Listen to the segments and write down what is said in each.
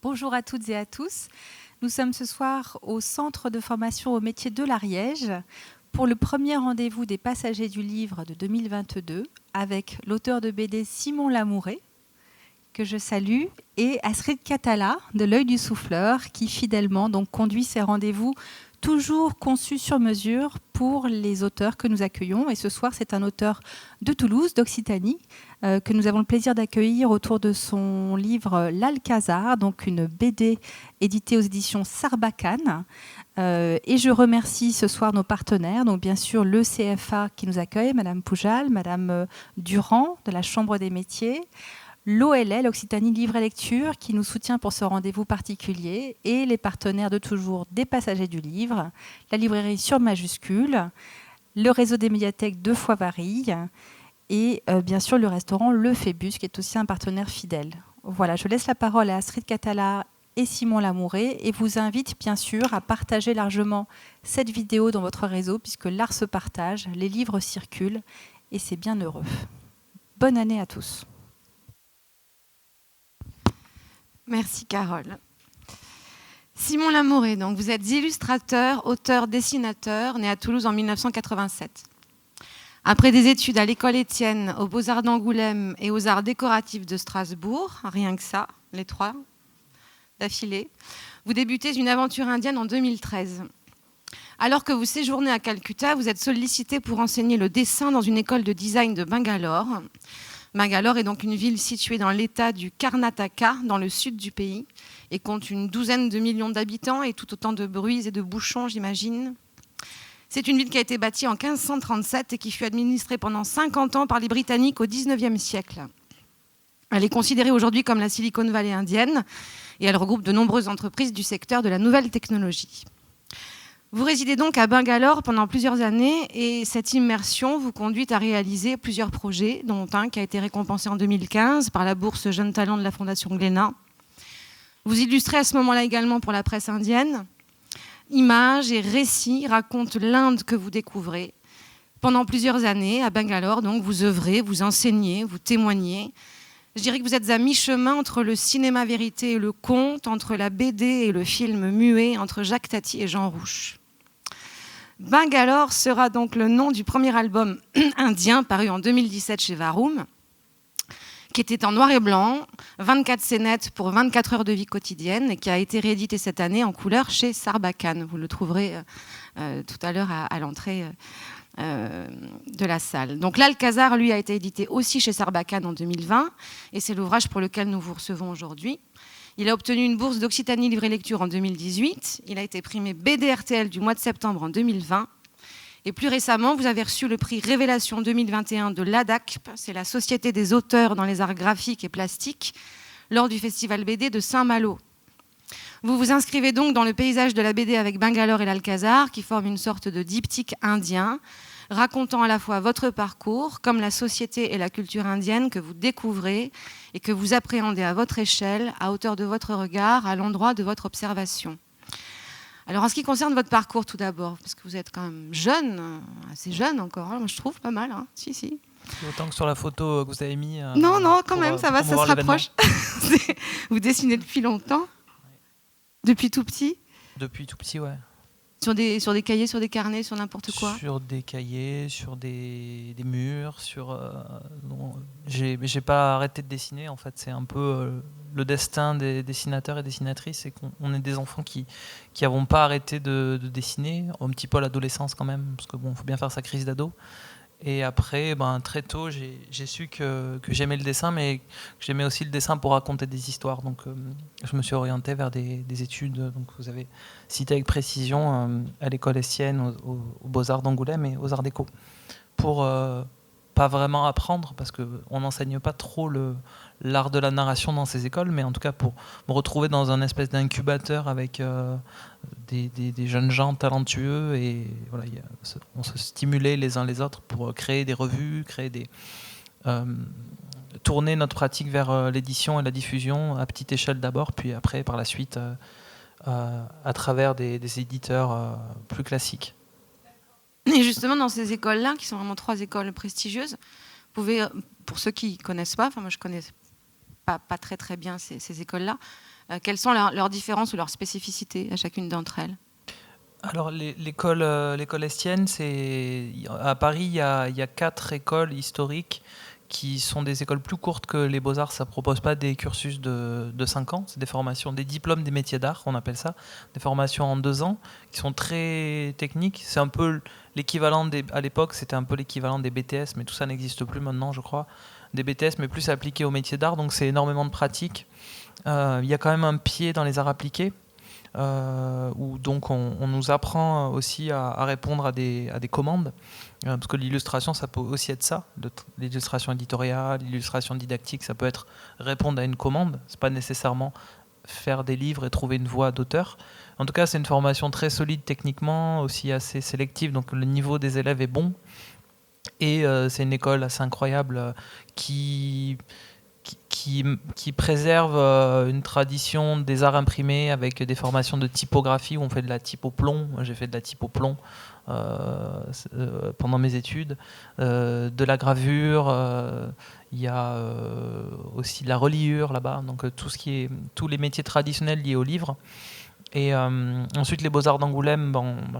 Bonjour à toutes et à tous. Nous sommes ce soir au Centre de formation au métier de l'Ariège pour le premier rendez-vous des passagers du livre de 2022 avec l'auteur de BD Simon Lamouret, que je salue, et Astrid Catala de l'Œil du Souffleur, qui fidèlement donc conduit ces rendez-vous toujours conçus sur mesure pour les auteurs que nous accueillons. Et ce soir, c'est un auteur de Toulouse, d'Occitanie, que nous avons le plaisir d'accueillir autour de son livre L'Alcazar, donc une BD éditée aux éditions Sarbacane. Et je remercie ce soir nos partenaires, donc bien sûr le CFA qui nous accueille, Madame Poujal, Madame Durand de la Chambre des métiers, l'OLL, Occitanie Livre et Lecture, qui nous soutient pour ce rendez-vous particulier, et les partenaires de toujours des passagers du livre, la librairie sur majuscule, le réseau des médiathèques de Foix-Varilhes, et bien sûr le restaurant Le Phébus, qui est aussi un partenaire fidèle. Voilà, je laisse la parole à Astrid Catala et Simon Lamouret, et vous invite bien sûr à partager largement cette vidéo dans votre réseau, puisque l'art se partage, les livres circulent, et c'est bien heureux. Bonne année à tous. Merci Carole. Simon Lamouret, donc vous êtes illustrateur, auteur, dessinateur, né à Toulouse en 1987. Après des études à l'école Étienne, aux Beaux-Arts d'Angoulême et aux Arts décoratifs de Strasbourg, rien que ça, les trois d'affilée, vous débutez une aventure indienne en 2013. Alors que vous séjournez à Calcutta, vous êtes sollicité pour enseigner le dessin dans une école de design de Bangalore. Bangalore est donc une ville située dans l'état du Karnataka, dans le sud du pays, et compte une douzaine de millions d'habitants et tout autant de bruits et de bouchons, j'imagine. C'est une ville qui a été bâtie en 1537 et qui fut administrée pendant 50 ans par les Britanniques au XIXe siècle. Elle est considérée aujourd'hui comme la Silicon Valley indienne et elle regroupe de nombreuses entreprises du secteur de la nouvelle technologie. Vous résidez donc à Bangalore pendant plusieurs années et cette immersion vous conduit à réaliser plusieurs projets, dont un qui a été récompensé en 2015 par la bourse Jeunes Talents de la Fondation Glénat. Vous illustrez à ce moment-là également pour la presse indienne. Images et récits racontent l'Inde que vous découvrez. Pendant plusieurs années, à Bangalore, donc, vous œuvrez, vous enseignez, vous témoignez. Je dirais que vous êtes à mi-chemin entre le cinéma vérité et le conte, entre la BD et le film muet, entre Jacques Tati et Jean Rouch. Bangalore sera donc le nom du premier album indien paru en 2017 chez Varum, qui était en noir et blanc, 24 scénettes pour 24 heures de vie quotidienne, et qui a été réédité cette année en couleur chez Sarbacane. Vous le trouverez tout à l'heure à l'entrée de la salle. Donc l'Alcazar, lui, a été édité aussi chez Sarbacane en 2020, et c'est l'ouvrage pour lequel nous vous recevons aujourd'hui. Il a obtenu une bourse d'Occitanie Livre et Lecture en 2018. Il a été primé BD-RTL du mois de septembre en 2020. Et plus récemment, vous avez reçu le prix Révélation 2021 de l'ADACP, c'est la Société des auteurs dans les arts graphiques et plastiques, lors du festival BD de Saint-Malo. Vous vous inscrivez donc dans le paysage de la BD avec Bangalore et l'Alcazar, qui forment une sorte de diptyque indien, racontant à la fois votre parcours, comme la société et la culture indienne que vous découvrez et que vous appréhendez à votre échelle, à hauteur de votre regard, à l'endroit de votre observation. Alors en ce qui concerne votre parcours tout d'abord, parce que vous êtes quand même jeune, assez jeune encore, hein, moi je trouve pas mal, hein. Si. Autant que sur la photo que vous avez mis. Non, quand même, ça va, ça se rapproche. Vous dessinez depuis longtemps ? Depuis tout petit ? Depuis tout petit, ouais. Sur des cahiers, sur des carnets, sur n'importe quoi ? Sur des cahiers, sur des murs, j'ai pas arrêté de dessiner, en fait. C'est un peu le destin des dessinateurs et dessinatrices, c'est qu'on est des enfants qui n'avons pas arrêté de dessiner, un petit peu à l'adolescence quand même, parce que bon, faut bien faire sa crise d'ado. Et après, très tôt, j'ai su que j'aimais le dessin, mais que j'aimais aussi le dessin pour raconter des histoires. Donc, je me suis orienté vers des études. Donc, vous avez cité avec précision à l'école Estienne, aux Beaux-Arts d'Angoulême et aux Arts déco. Pour pas vraiment apprendre, parce qu'on n'enseigne pas trop l'art de la narration dans ces écoles, mais en tout cas pour me retrouver dans un espèce d'incubateur avec des jeunes gens talentueux, et voilà, on se stimulait les uns les autres pour créer des revues, tourner notre pratique vers l'édition et la diffusion à petite échelle d'abord, puis après par la suite à travers des éditeurs plus classiques. Et justement, dans ces écoles-là, qui sont vraiment 3 écoles prestigieuses, vous pouvez, pour ceux qui ne connaissent pas, moi je ne connais pas très très bien ces écoles-là, Quelles sont leurs différences ou leurs spécificités à chacune d'entre elles? Alors l'école Estienne, à Paris, il y a 4 écoles historiques qui sont des écoles plus courtes que les Beaux-Arts. Ça ne propose pas des cursus de 5 ans, c'est des formations, des diplômes des métiers d'art, on appelle ça, des formations en 2 ans, qui sont très techniques. C'est un peu l'équivalent à l'époque, c'était un peu l'équivalent des BTS, mais tout ça n'existe plus maintenant, je crois. Des BTS, mais plus appliqués aux métiers d'art, donc c'est énormément de pratique. Il y a quand même un pied dans les arts appliqués, où donc on nous apprend aussi à répondre à des commandes, parce que l'illustration, ça peut aussi être ça, l'illustration éditoriale, l'illustration didactique, ça peut être répondre à une commande, c'est pas nécessairement faire des livres et trouver une voie d'auteur. En tout cas, c'est une formation très solide techniquement, aussi assez sélective, donc le niveau des élèves est bon, et c'est une école assez incroyable qui préserve une tradition des arts imprimés avec des formations de typographie où on fait de la type au plomb. Moi, j'ai fait de la type au plomb pendant mes études, de la gravure, il y a aussi de la reliure là-bas, donc tous les métiers traditionnels liés au livre. Et ensuite, les Beaux-Arts d'Angoulême,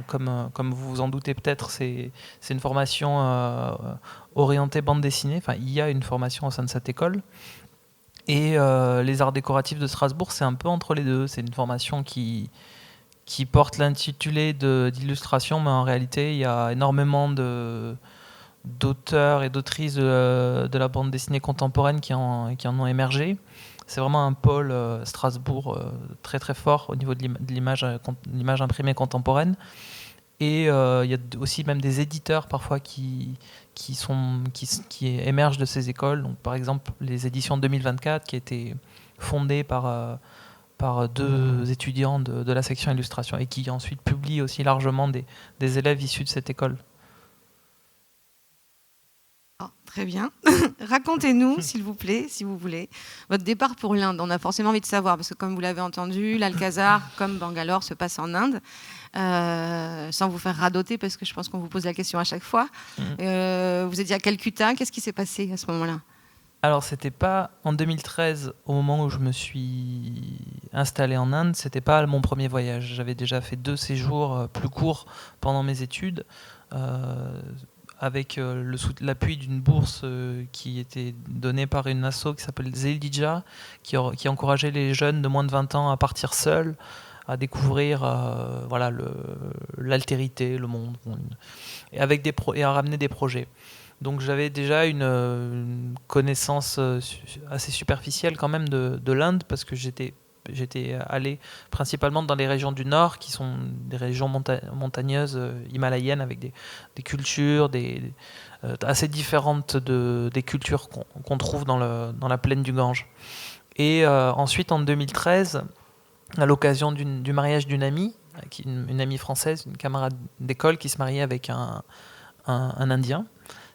comme vous vous en doutez peut-être, c'est une formation orientée bande dessinée. Enfin, il y a une formation au sein de cette école. Et les arts décoratifs de Strasbourg, c'est un peu entre les deux. C'est une formation qui porte l'intitulé d'illustration, mais en réalité, il y a énormément d'auteurs et d'autrices de la bande dessinée contemporaine qui en ont émergé. C'est vraiment un pôle Strasbourg très très fort au niveau de l'image imprimée contemporaine. Et il y a aussi même des éditeurs parfois qui émergent de ces écoles. Donc, par exemple, les éditions 2024 qui a été fondées par 2 étudiants de la section illustration et qui ensuite publient aussi largement des élèves issus de cette école. Oh, très bien. Racontez-nous, s'il vous plaît, si vous voulez, votre départ pour l'Inde. On a forcément envie de savoir, parce que comme vous l'avez entendu, l'Alcazar, comme Bangalore, se passe en Inde. Sans vous faire radoter, parce que je pense qu'on vous pose la question à chaque fois. Vous étiez à Calcutta, qu'est-ce qui s'est passé à ce moment-là? Alors, c'était pas en 2013, au moment où je me suis installé en Inde, c'était pas mon premier voyage. J'avais déjà fait 2 séjours plus courts pendant mes études, avec l'appui d'une bourse qui était donnée par une asso qui s'appelle Zelidja, qui encourageait les jeunes de moins de 20 ans à partir seuls, à découvrir l'altérité, le monde, et à ramener des projets. Donc j'avais déjà une connaissance assez superficielle quand même de l'Inde, parce que j'étais allé principalement dans les régions du Nord, qui sont des régions montagneuses himalayennes, avec des cultures assez différentes des cultures qu'on trouve dans la plaine du Gange. Et ensuite, en 2013, à l'occasion du mariage d'une amie, une amie française, une camarade d'école qui se mariait avec un Indien,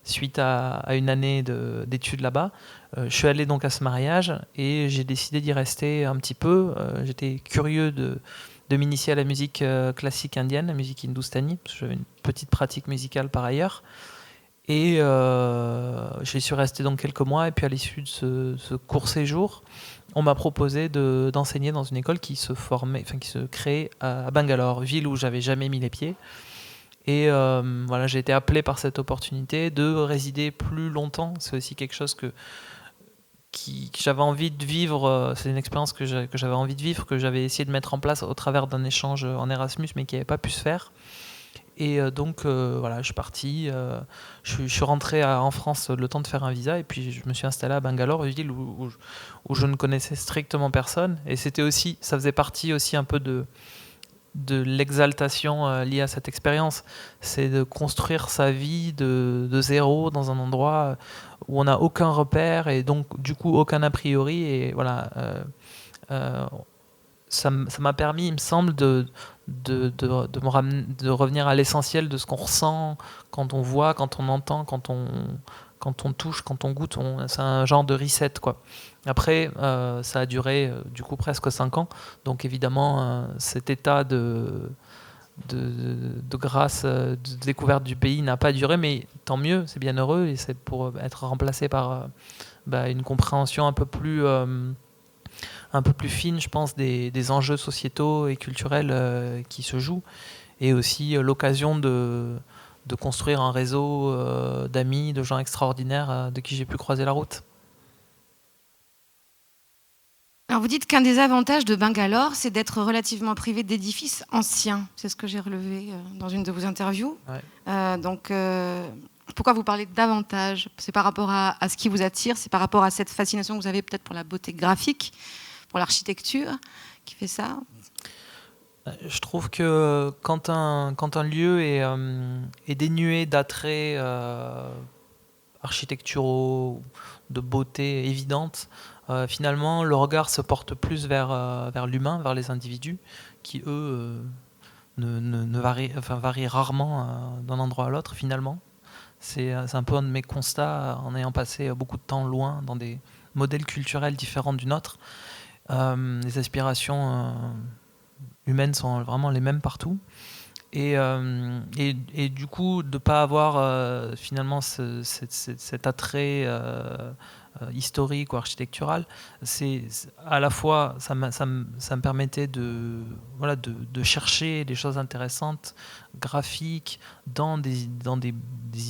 suite à une année d'études là-bas. Je suis allé donc à ce mariage et j'ai décidé d'y rester un petit peu. J'étais curieux de m'initier à la musique classique indienne, la musique hindoustanie, parce que j'avais une petite pratique musicale par ailleurs. Et j'y suis resté donc quelques mois, et puis à l'issue de ce court séjour, on m'a proposé d'enseigner dans une école qui se créait à Bangalore, ville où j'avais jamais mis les pieds. Et j'ai été appelé par cette opportunité de résider plus longtemps. C'est aussi quelque chose que j'avais envie de vivre. C'est une expérience que j'avais envie de vivre, que j'avais essayé de mettre en place au travers d'un échange en Erasmus, mais qui n'avait pas pu se faire. Et donc je suis parti. Je suis rentré en France le temps de faire un visa, et puis je me suis installé à Bangalore, une ville où je ne connaissais strictement personne. Et ça faisait partie aussi un peu de l'exaltation liée à cette expérience. C'est de construire sa vie de zéro dans un endroit où on n'a aucun repère, et donc du coup aucun a priori. Et voilà, ça m'a permis, il me semble, de revenir à l'essentiel de ce qu'on ressent quand on voit, quand on entend, quand on touche, quand on goûte. C'est un genre de reset, quoi. Après, ça a duré du coup presque 5 ans. Donc évidemment, cet état de grâce, de découverte du pays n'a pas duré, mais tant mieux, c'est bien heureux, et c'est pour être remplacé par une compréhension un peu plus un peu plus fine, je pense, des enjeux sociétaux et culturels qui se jouent, et aussi l'occasion de construire un réseau d'amis, de gens extraordinaires de qui j'ai pu croiser la route. Alors vous dites qu'un des avantages de Bangalore, c'est d'être relativement privé d'édifices anciens. C'est ce que j'ai relevé dans une de vos interviews. Ouais. Donc, pourquoi vous parlez d'avantages? C'est par rapport à ce qui vous attire, c'est par rapport à cette fascination que vous avez peut-être pour la beauté graphique, pour l'architecture, qui fait ça? Je trouve que quand un lieu est dénué d'attraits architecturaux, de beauté évidente, finalement, le regard se porte plus vers l'humain, vers les individus, qui, eux, varient rarement d'un endroit à l'autre, finalement. C'est un peu un de mes constats, en ayant passé beaucoup de temps loin, dans des modèles culturels différents du nôtre. Les aspirations humaines sont vraiment les mêmes partout. Et du coup, de ne pas avoir finalement cet attrait historique ou architectural, c'est à la fois, ça me permettait de chercher des choses intéressantes, graphiques, dans des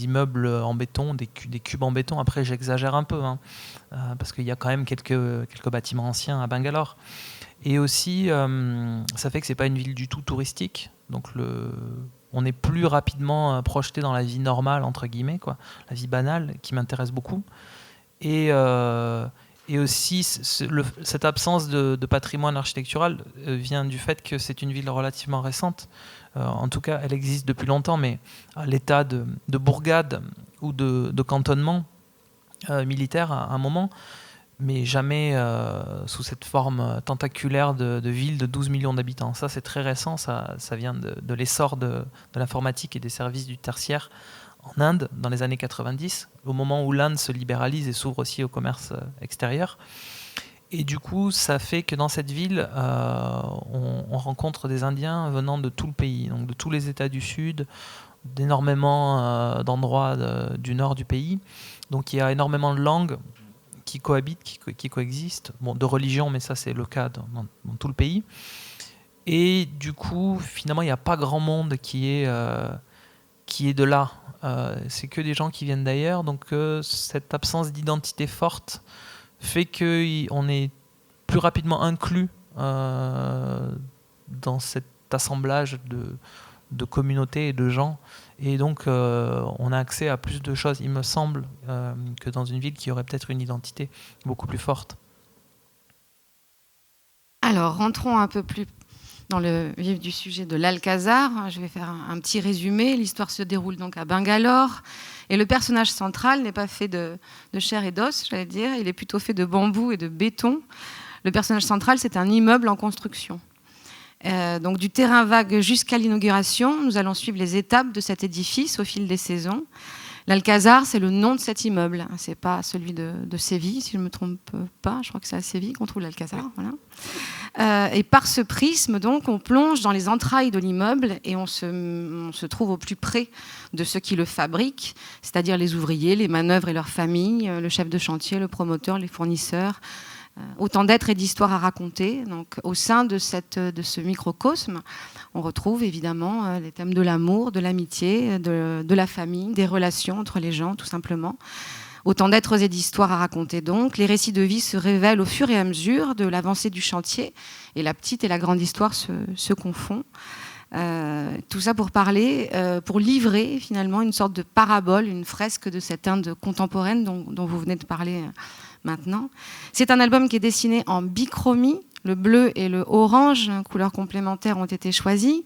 immeubles en béton, des cubes en béton. Après, j'exagère un peu, parce qu'il y a quand même quelques bâtiments anciens à Bangalore. Et aussi, ça fait que c'est pas une ville du tout touristique. Donc on est plus rapidement projeté dans la vie normale, entre guillemets, quoi, la vie banale, qui m'intéresse beaucoup. Et aussi, cette absence de patrimoine architectural vient du fait que c'est une ville relativement récente. En tout cas, elle existe depuis longtemps, mais à l'état de bourgade ou de cantonnement militaire à un moment, mais jamais sous cette forme tentaculaire de ville de 12 millions d'habitants. Ça, c'est très récent, ça vient de l'essor de l'informatique et des services du tertiaire en Inde, dans les années 90, au moment où l'Inde se libéralise et s'ouvre aussi au commerce extérieur. Et du coup, ça fait que dans cette ville, on rencontre des Indiens venant de tout le pays, donc de tous les États du Sud, d'énormément d'endroits du nord du pays. Donc il y a énormément de langues qui cohabitent, qui coexistent, bon, de religion, mais ça c'est le cas dans tout le pays. Et du coup, finalement, il n'y a pas grand monde qui est de là. C'est que des gens qui viennent d'ailleurs, donc cette absence d'identité forte fait qu'on est plus rapidement inclus dans cet assemblage de communautés et de gens, et donc on a accès à plus de choses, il me semble, que dans une ville qui aurait peut-être une identité beaucoup plus forte. Alors, rentrons un peu plus dans le vif du sujet de l'Alcazar. Je vais faire un petit résumé. L'histoire se déroule donc à Bangalore, et le personnage central n'est pas fait de chair et d'os, j'allais dire, il est plutôt fait de bambou et de béton. Le personnage central, c'est un immeuble en construction. Donc du terrain vague jusqu'à l'inauguration, nous allons suivre les étapes de cet édifice au fil des saisons. L'Alcazar, c'est le nom de cet immeuble, c'est pas celui de Séville, si je ne me trompe pas, je crois que c'est à Séville qu'on trouve l'Alcazar. Voilà. Et par ce prisme, donc, on plonge dans les entrailles de l'immeuble et on se trouve au plus près de ceux qui le fabriquent, c'est-à-dire les ouvriers, les manœuvres et leurs familles, le chef de chantier, le promoteur, les fournisseurs. Autant d'êtres et d'histoires à raconter. Donc, au sein de ce microcosme, on retrouve évidemment les thèmes de l'amour, de l'amitié, de la famille, des relations entre les gens, tout simplement. Autant d'êtres et d'histoires à raconter. Donc, les récits de vie se révèlent au fur et à mesure de l'avancée du chantier, et la petite et la grande histoire se confondent. Tout ça pour parler, pour livrer finalement une sorte de parabole, une fresque de cette Inde contemporaine dont vous venez de parler maintenant. C'est un album qui est dessiné en bichromie. Le bleu et le orange, couleurs complémentaires, ont été choisis.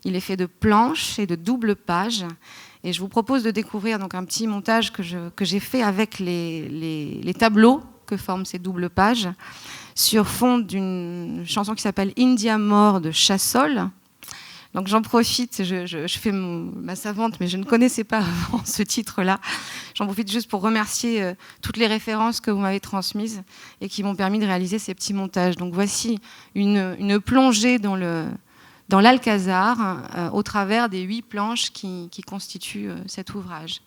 Il est fait de planches et de doubles pages. Et je vous propose de découvrir donc un petit montage que j'ai fait avec les tableaux que forment ces doubles pages sur fond d'une chanson qui s'appelle India More de Chassol. Donc j'en profite, je fais ma savante, mais je ne connaissais pas avant ce titre-là. J'en profite juste pour remercier toutes les références que vous m'avez transmises et qui m'ont permis de réaliser ces petits montages. Donc voici une plongée dans l'Alcazar au travers des 8 planches qui constituent cet ouvrage.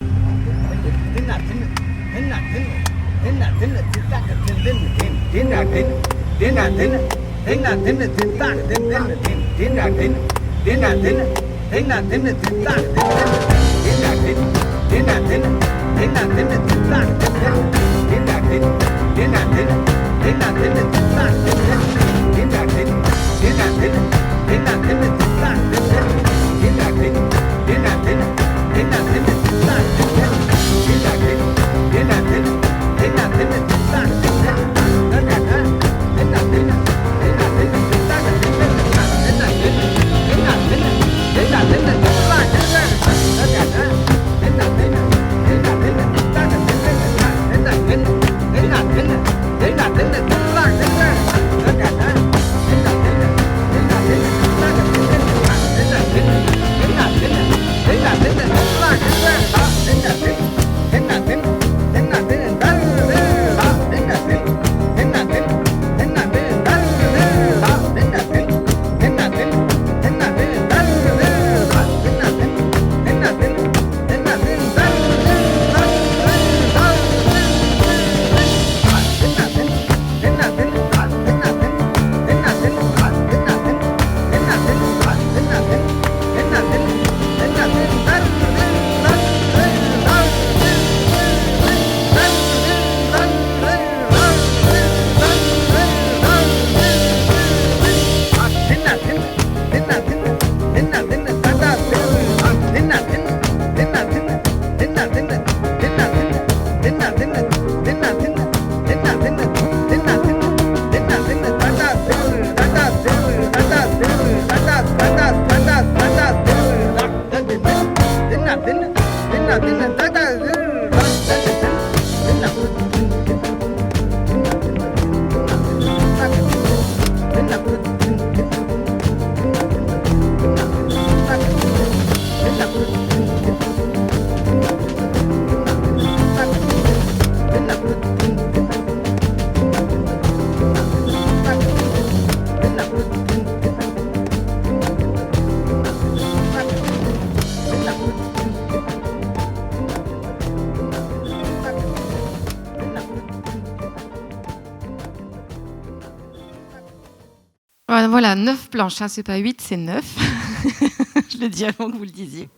Voilà, 9 planches, hein, c'est pas 8, c'est 9. Je l'ai dit avant que vous le disiez.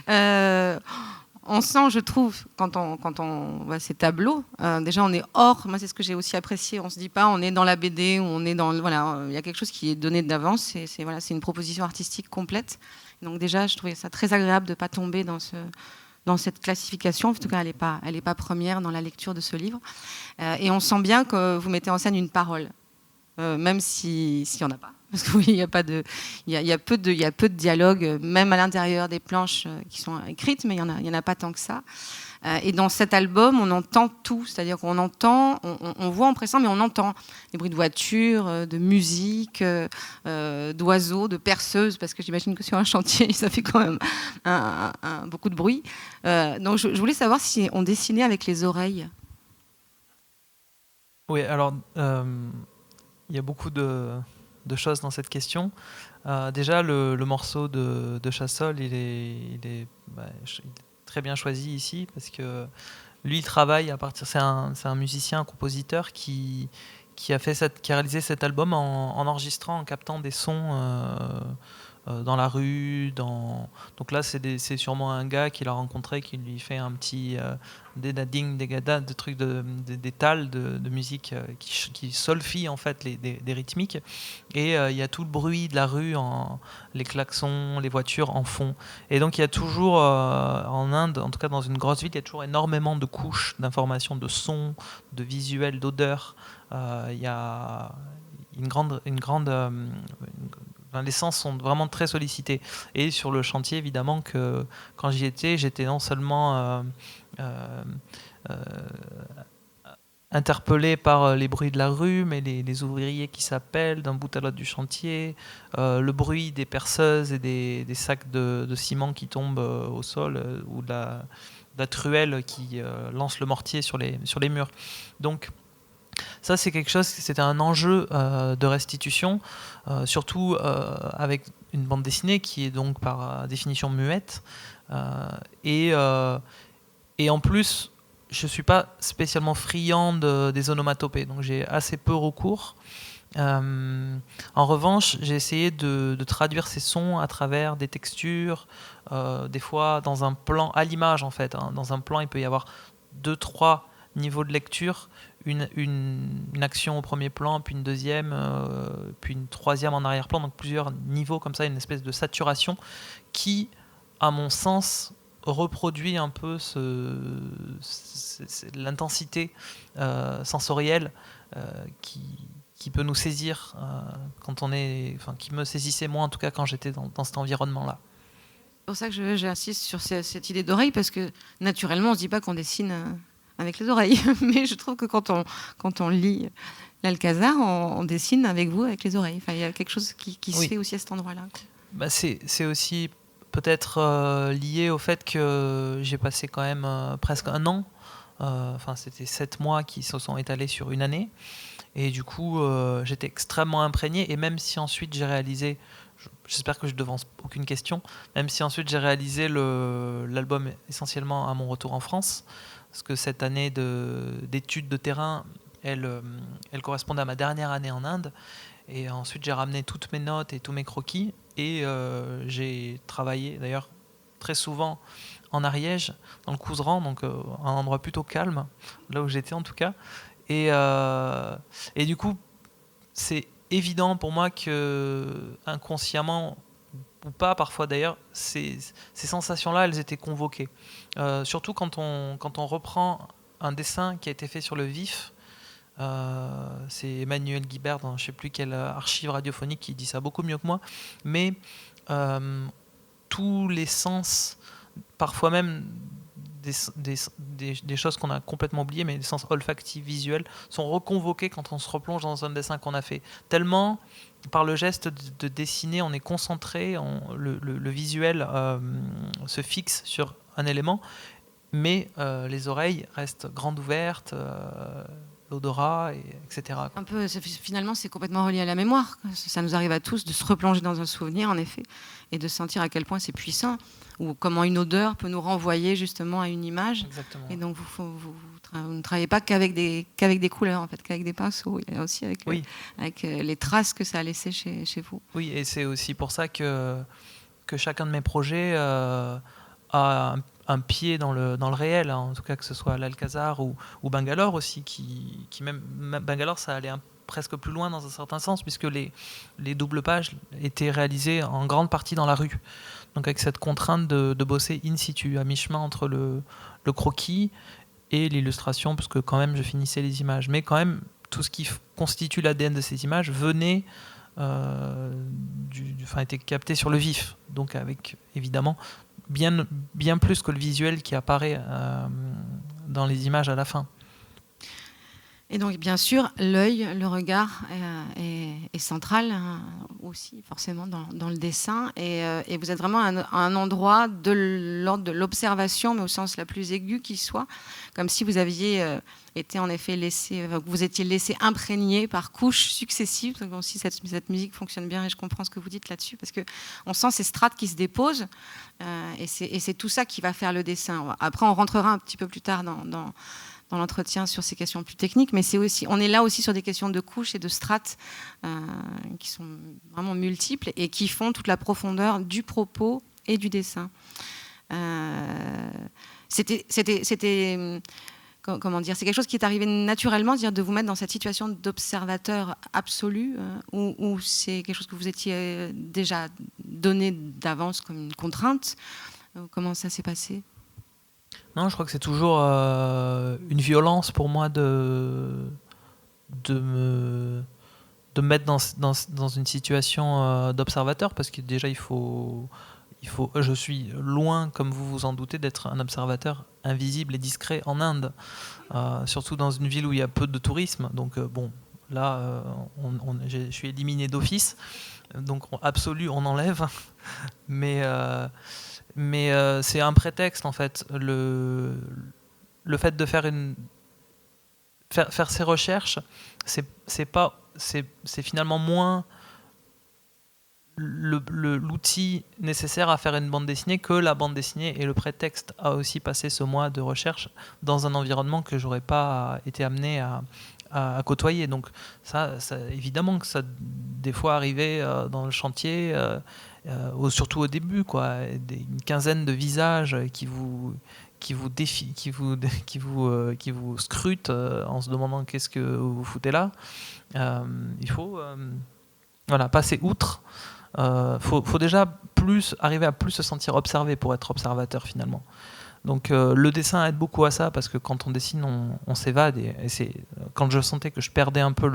On sent, je trouve, quand on voit ces tableaux, déjà on est hors, moi c'est ce que j'ai aussi apprécié, on se dit pas on est dans la BD, ou on est dans, voilà, il y a quelque chose qui est donné d'avance, c'est une proposition artistique complète. Donc déjà, je trouvais ça très agréable de pas tomber dans cette classification. En tout cas, elle est pas première dans la lecture de ce livre. Et on sent bien que vous mettez en scène une parole. Même s'il n'y en a pas. Parce que oui, il y a peu de dialogue, même à l'intérieur des planches qui sont écrites, mais il y en a pas tant que ça. Et dans cet album, on entend tout, c'est-à-dire qu'on entend, on voit en pressant, mais on entend les bruits de voitures, de musique, d'oiseaux, de perceuses, parce que j'imagine que sur un chantier, ça fait quand même beaucoup de bruit. Donc je voulais savoir si on dessinait avec les oreilles. Oui, alors... il y a beaucoup de choses dans cette question. Déjà, le morceau de Chassol, il est très bien choisi ici parce que lui, il travaille à partir. C'est un musicien, un compositeur qui a réalisé cet album en enregistrant, en captant des sons dans la rue. Donc là, c'est sûrement un gars qu'il a rencontré qui lui fait un petit des trucs des tals de musique qui solfient en fait des rythmiques. Et il y a tout le bruit de la rue, les klaxons, les voitures en fond. Et donc il y a toujours en Inde, en tout cas dans une grosse ville, il y a toujours énormément de couches d'informations, de sons, de visuels, d'odeurs. Il y a une grande les sens sont vraiment très sollicités. Et sur le chantier, évidemment, que quand j'y étais, j'étais non seulement interpellé par les bruits de la rue, mais les ouvriers qui s'appellent d'un bout à l'autre du chantier, le bruit des perceuses et des sacs de ciment qui tombent au sol, ou de la truelle qui lance le mortier sur les murs. Donc, ça, c'est quelque chose, c'était un enjeu de restitution, surtout avec une bande dessinée qui est donc par définition muette. Et en plus, je ne suis pas spécialement friand des onomatopées, donc j'ai assez peu recours. En revanche, j'ai essayé de traduire ces sons à travers des textures, des fois dans un plan, à l'image en fait. Dans un plan, il peut y avoir 2-3 niveaux de lecture, une action au premier plan, puis une deuxième, puis une troisième en arrière-plan, donc plusieurs niveaux comme ça, une espèce de saturation qui, à mon sens, reproduit un peu l'intensité sensorielle qui peut nous saisir quand on est, enfin, qui me saisissait moi en tout cas quand j'étais dans cet environnement-là. C'est pour ça que j'insiste sur cette idée d'oreille, parce que naturellement on ne se dit pas qu'on dessine avec les oreilles, mais je trouve que quand on lit l'Alcazar, on dessine avec vous avec les oreilles. Enfin, il y a quelque chose qui se fait aussi à cet endroit-là. Bah, c'est aussi peut-être lié au fait que j'ai passé quand même presque un an. Enfin, c'était 7 mois qui se sont étalés sur une année. Et du coup, j'étais extrêmement imprégné. Et même si ensuite j'ai réalisé, j'espère que je ne devance aucune question, même si ensuite j'ai réalisé l'album essentiellement à mon retour en France, parce que cette année d'études de terrain, elle correspondait à ma dernière année en Inde. Et ensuite, j'ai ramené toutes mes notes et tous mes croquis. Et j'ai travaillé d'ailleurs très souvent en Ariège, dans le Couserans, donc un endroit plutôt calme, là où j'étais en tout cas. Et du coup, c'est évident pour moi que, inconsciemment ou pas parfois d'ailleurs, ces sensations-là, elles étaient convoquées. Surtout quand on reprend un dessin qui a été fait sur le vif. C'est Emmanuel Guibert dans je ne sais plus quelle archive radiophonique qui dit ça beaucoup mieux que moi. Mais tous les sens, parfois même des choses qu'on a complètement oubliées, mais les sens olfactifs, visuels, sont reconvoqués quand on se replonge dans un dessin qu'on a fait. Tellement, par le geste de dessiner, on est concentré, le visuel se fixe sur un élément, mais les oreilles restent grandes ouvertes, l'odorat, etc. Un peu, finalement, c'est complètement relié à la mémoire. Ça nous arrive à tous de se replonger dans un souvenir, en effet, et de sentir à quel point c'est puissant, ou comment une odeur peut nous renvoyer justement à une image. Exactement. Et donc, vous ne travaillez pas qu'avec des couleurs, en fait, qu'avec des pinceaux, il y a aussi avec les traces que ça a laissées chez vous. Oui, et c'est aussi pour ça que chacun de mes projets a un pied dans le réel, hein, en tout cas que ce soit l'Alcazar ou Bangalore aussi, qui même Bangalore ça allait presque plus loin dans un certain sens, puisque les doubles pages étaient réalisées en grande partie dans la rue, donc avec cette contrainte de bosser in situ, à mi-chemin entre le croquis et l'illustration, parce que quand même je finissais les images, mais quand même tout ce qui constitue l'ADN de ces images venait était capté sur le vif, donc avec évidemment bien plus que le visuel qui apparaît dans les images à la fin. Et donc, bien sûr, l'œil, le regard est central aussi, forcément, dans le dessin. Et vous êtes vraiment à un endroit de l'ordre de l'observation, mais au sens la plus aiguë qui soit, comme si vous aviez été en effet vous étiez laissé imprégner par couches successives. Donc aussi, cette musique fonctionne bien, et je comprends ce que vous dites là-dessus, parce qu'on sent ces strates qui se déposent, et c'est tout ça qui va faire le dessin. Après, on rentrera un petit peu plus tard dans l'entretien sur ces questions plus techniques, mais on est là aussi sur des questions de couches et de strates qui sont vraiment multiples et qui font toute la profondeur du propos et du dessin. C'était comment dire, c'est quelque chose qui est arrivé naturellement, c'est-à-dire de vous mettre dans cette situation d'observateur absolu, ou c'est quelque chose que vous étiez déjà donné d'avance comme une contrainte? Comment ça s'est passé? Non, je crois que c'est toujours une violence pour moi de me mettre dans une situation d'observateur, parce que déjà je suis loin, comme vous vous en doutez, d'être un observateur invisible et discret en Inde, surtout dans une ville où il y a peu de tourisme. Donc là, je suis éliminé d'office, donc absolu, on enlève. Mais c'est un prétexte en fait. Le fait de faire ces recherches, c'est finalement moins l'outil nécessaire à faire une bande dessinée que la bande dessinée et le prétexte à aussi passer ce mois de recherche dans un environnement que j'aurais pas été amené à côtoyer. Donc ça, évidemment que ça des fois arrivait dans le chantier, surtout au début, quoi, une quinzaine de visages qui vous défient, qui vous scrutent en se demandant qu'est-ce que vous foutez là. Il faut passer outre. Faut déjà arriver à plus se sentir observé pour être observateur finalement. Donc le dessin aide beaucoup à ça parce que quand on dessine, on s'évade et c'est quand je sentais que je perdais un peu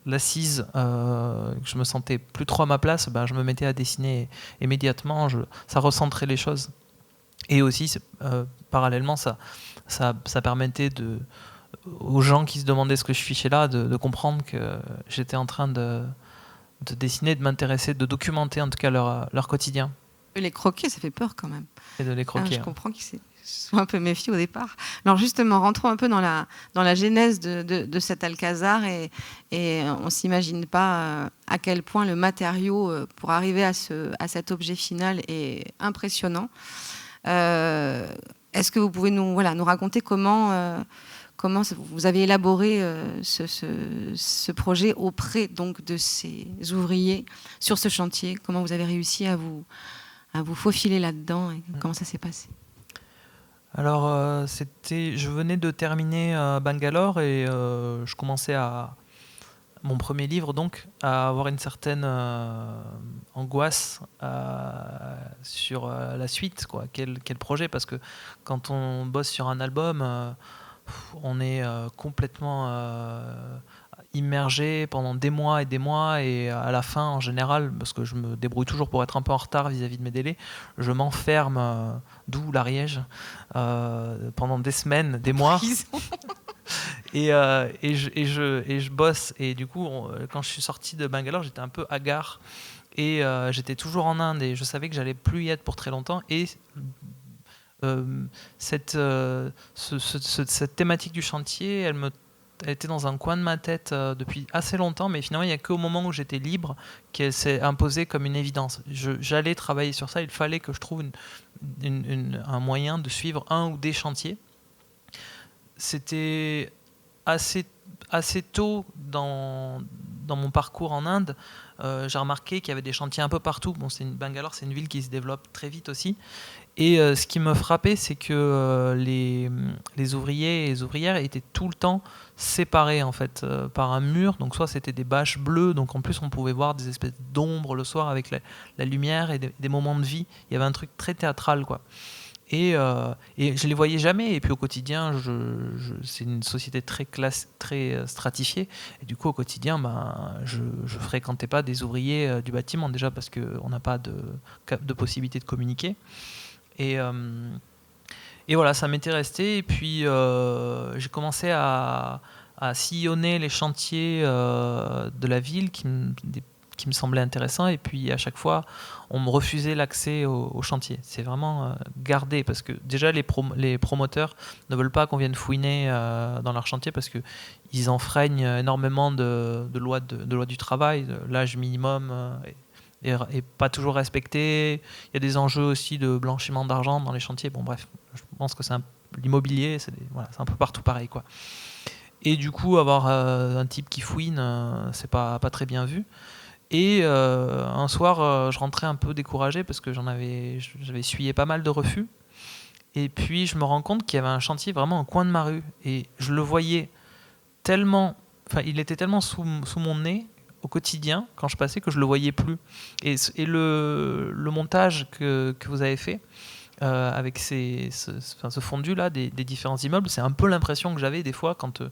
l'assise, que je me sentais plus trop à ma place, je me mettais à dessiner immédiatement, ça recentrait les choses. Et aussi, parallèlement, ça permettait aux gens qui se demandaient ce que je fichais là, de comprendre que j'étais en train de dessiner, de m'intéresser, de documenter en tout cas leur quotidien. Les croquer, ça fait peur quand même. Et de les croquer. Je comprends qu'ils soient un peu méfiés au départ. Alors justement, rentrons un peu dans la genèse de cet Alcazar et on ne s'imagine pas à quel point le matériau pour arriver à cet objet final est impressionnant. Est-ce que vous pouvez nous raconter comment vous avez élaboré ce projet auprès donc de ces ouvriers sur ce chantier? Comment vous avez réussi à vous faufiler là-dedans et comment ça s'est passé? Alors, je venais de terminer Bangalore et je commençais mon premier livre, donc, à avoir une certaine angoisse sur la suite, quoi. Quel projet? Parce que quand on bosse sur un album, on est complètement immergé pendant des mois et à la fin, en général, parce que je me débrouille toujours pour être un peu en retard vis-à-vis de mes délais, je m'enferme, d'où l'Ariège, pendant des semaines, des mois. Et je bosse. Et du coup, quand je suis sorti de Bangalore, j'étais un peu hagard. Et j'étais toujours en Inde et je savais que j'allais plus y être pour très longtemps. Et cette thématique du chantier, elle était dans un coin de ma tête depuis assez longtemps, mais finalement il n'y a qu'au moment où j'étais libre qu'elle s'est imposée comme une évidence. J'allais travailler sur ça, il fallait que je trouve un moyen de suivre un ou des chantiers. C'était assez tôt dans mon parcours en Inde. J'ai remarqué qu'il y avait des chantiers un peu partout. Bangalore, c'est une ville qui se développe très vite aussi. Et ce qui me frappait, c'est que les ouvriers et les ouvrières étaient tout le temps séparés en fait, par un mur. Donc soit c'était des bâches bleues, donc en plus on pouvait voir des espèces d'ombres le soir avec la lumière et des moments de vie. Il y avait un truc très théâtral, quoi. Et je les voyais jamais. Et puis au quotidien, c'est une société très stratifiée. Et du coup, au quotidien, je fréquentais pas des ouvriers du bâtiment, déjà parce qu'on n'a pas de possibilité de communiquer. Et voilà, ça m'était resté. Et puis j'ai commencé à sillonner les chantiers de la ville qui me semblaient intéressants. Et puis à chaque fois, on me refusait l'accès au chantier. C'est vraiment gardé parce que déjà les promoteurs ne veulent pas qu'on vienne fouiner dans leur chantier parce qu'ils enfreignent énormément de lois du travail, de l'âge minimum. Et pas toujours respecté. Il y a des enjeux aussi de blanchiment d'argent dans les chantiers. Bon, bref, je pense que l'immobilier, c'est un peu partout pareil, quoi. Et du coup, avoir un type qui fouine, c'est pas très bien vu. Et un soir, je rentrais un peu découragé parce que j'avais essuyé pas mal de refus. Et puis, je me rends compte qu'il y avait un chantier vraiment au coin de ma rue. Et je le voyais tellement... Enfin, il était tellement sous mon nez au quotidien, quand je passais, que je le voyais plus. Et le montage que vous avez fait avec ce fondu là des différents immeubles, c'est un peu l'impression que j'avais des fois quand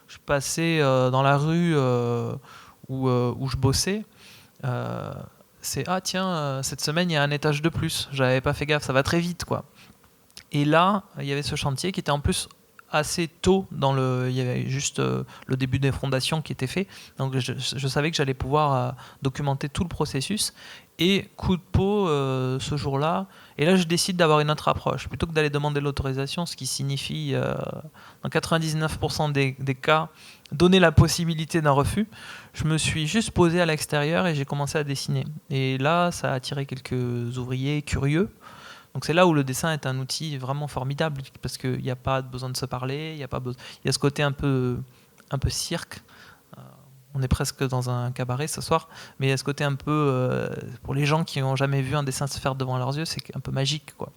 je passais dans la rue où je bossais. C'est cette semaine il y a un étage de plus, j'avais pas fait gaffe, ça va très vite, quoi. Et là il y avait ce chantier qui était en plus assez tôt il y avait juste le début des fondations qui était fait, donc je savais que j'allais pouvoir documenter tout le processus. Et coup de peau ce jour-là, et là je décide d'avoir une autre approche plutôt que d'aller demander l'autorisation, ce qui signifie dans 99% des cas donner la possibilité d'un refus. Je me suis juste posé à l'extérieur et j'ai commencé à dessiner, et là ça a attiré quelques ouvriers curieux. Donc c'est là où le dessin est un outil vraiment formidable, parce qu'il n'y a pas besoin de se parler, il y a ce côté un peu cirque. On est presque dans un cabaret ce soir, mais il y a ce côté un peu, pour les gens qui n'ont jamais vu un dessin se faire devant leurs yeux, c'est un peu magique, quoi.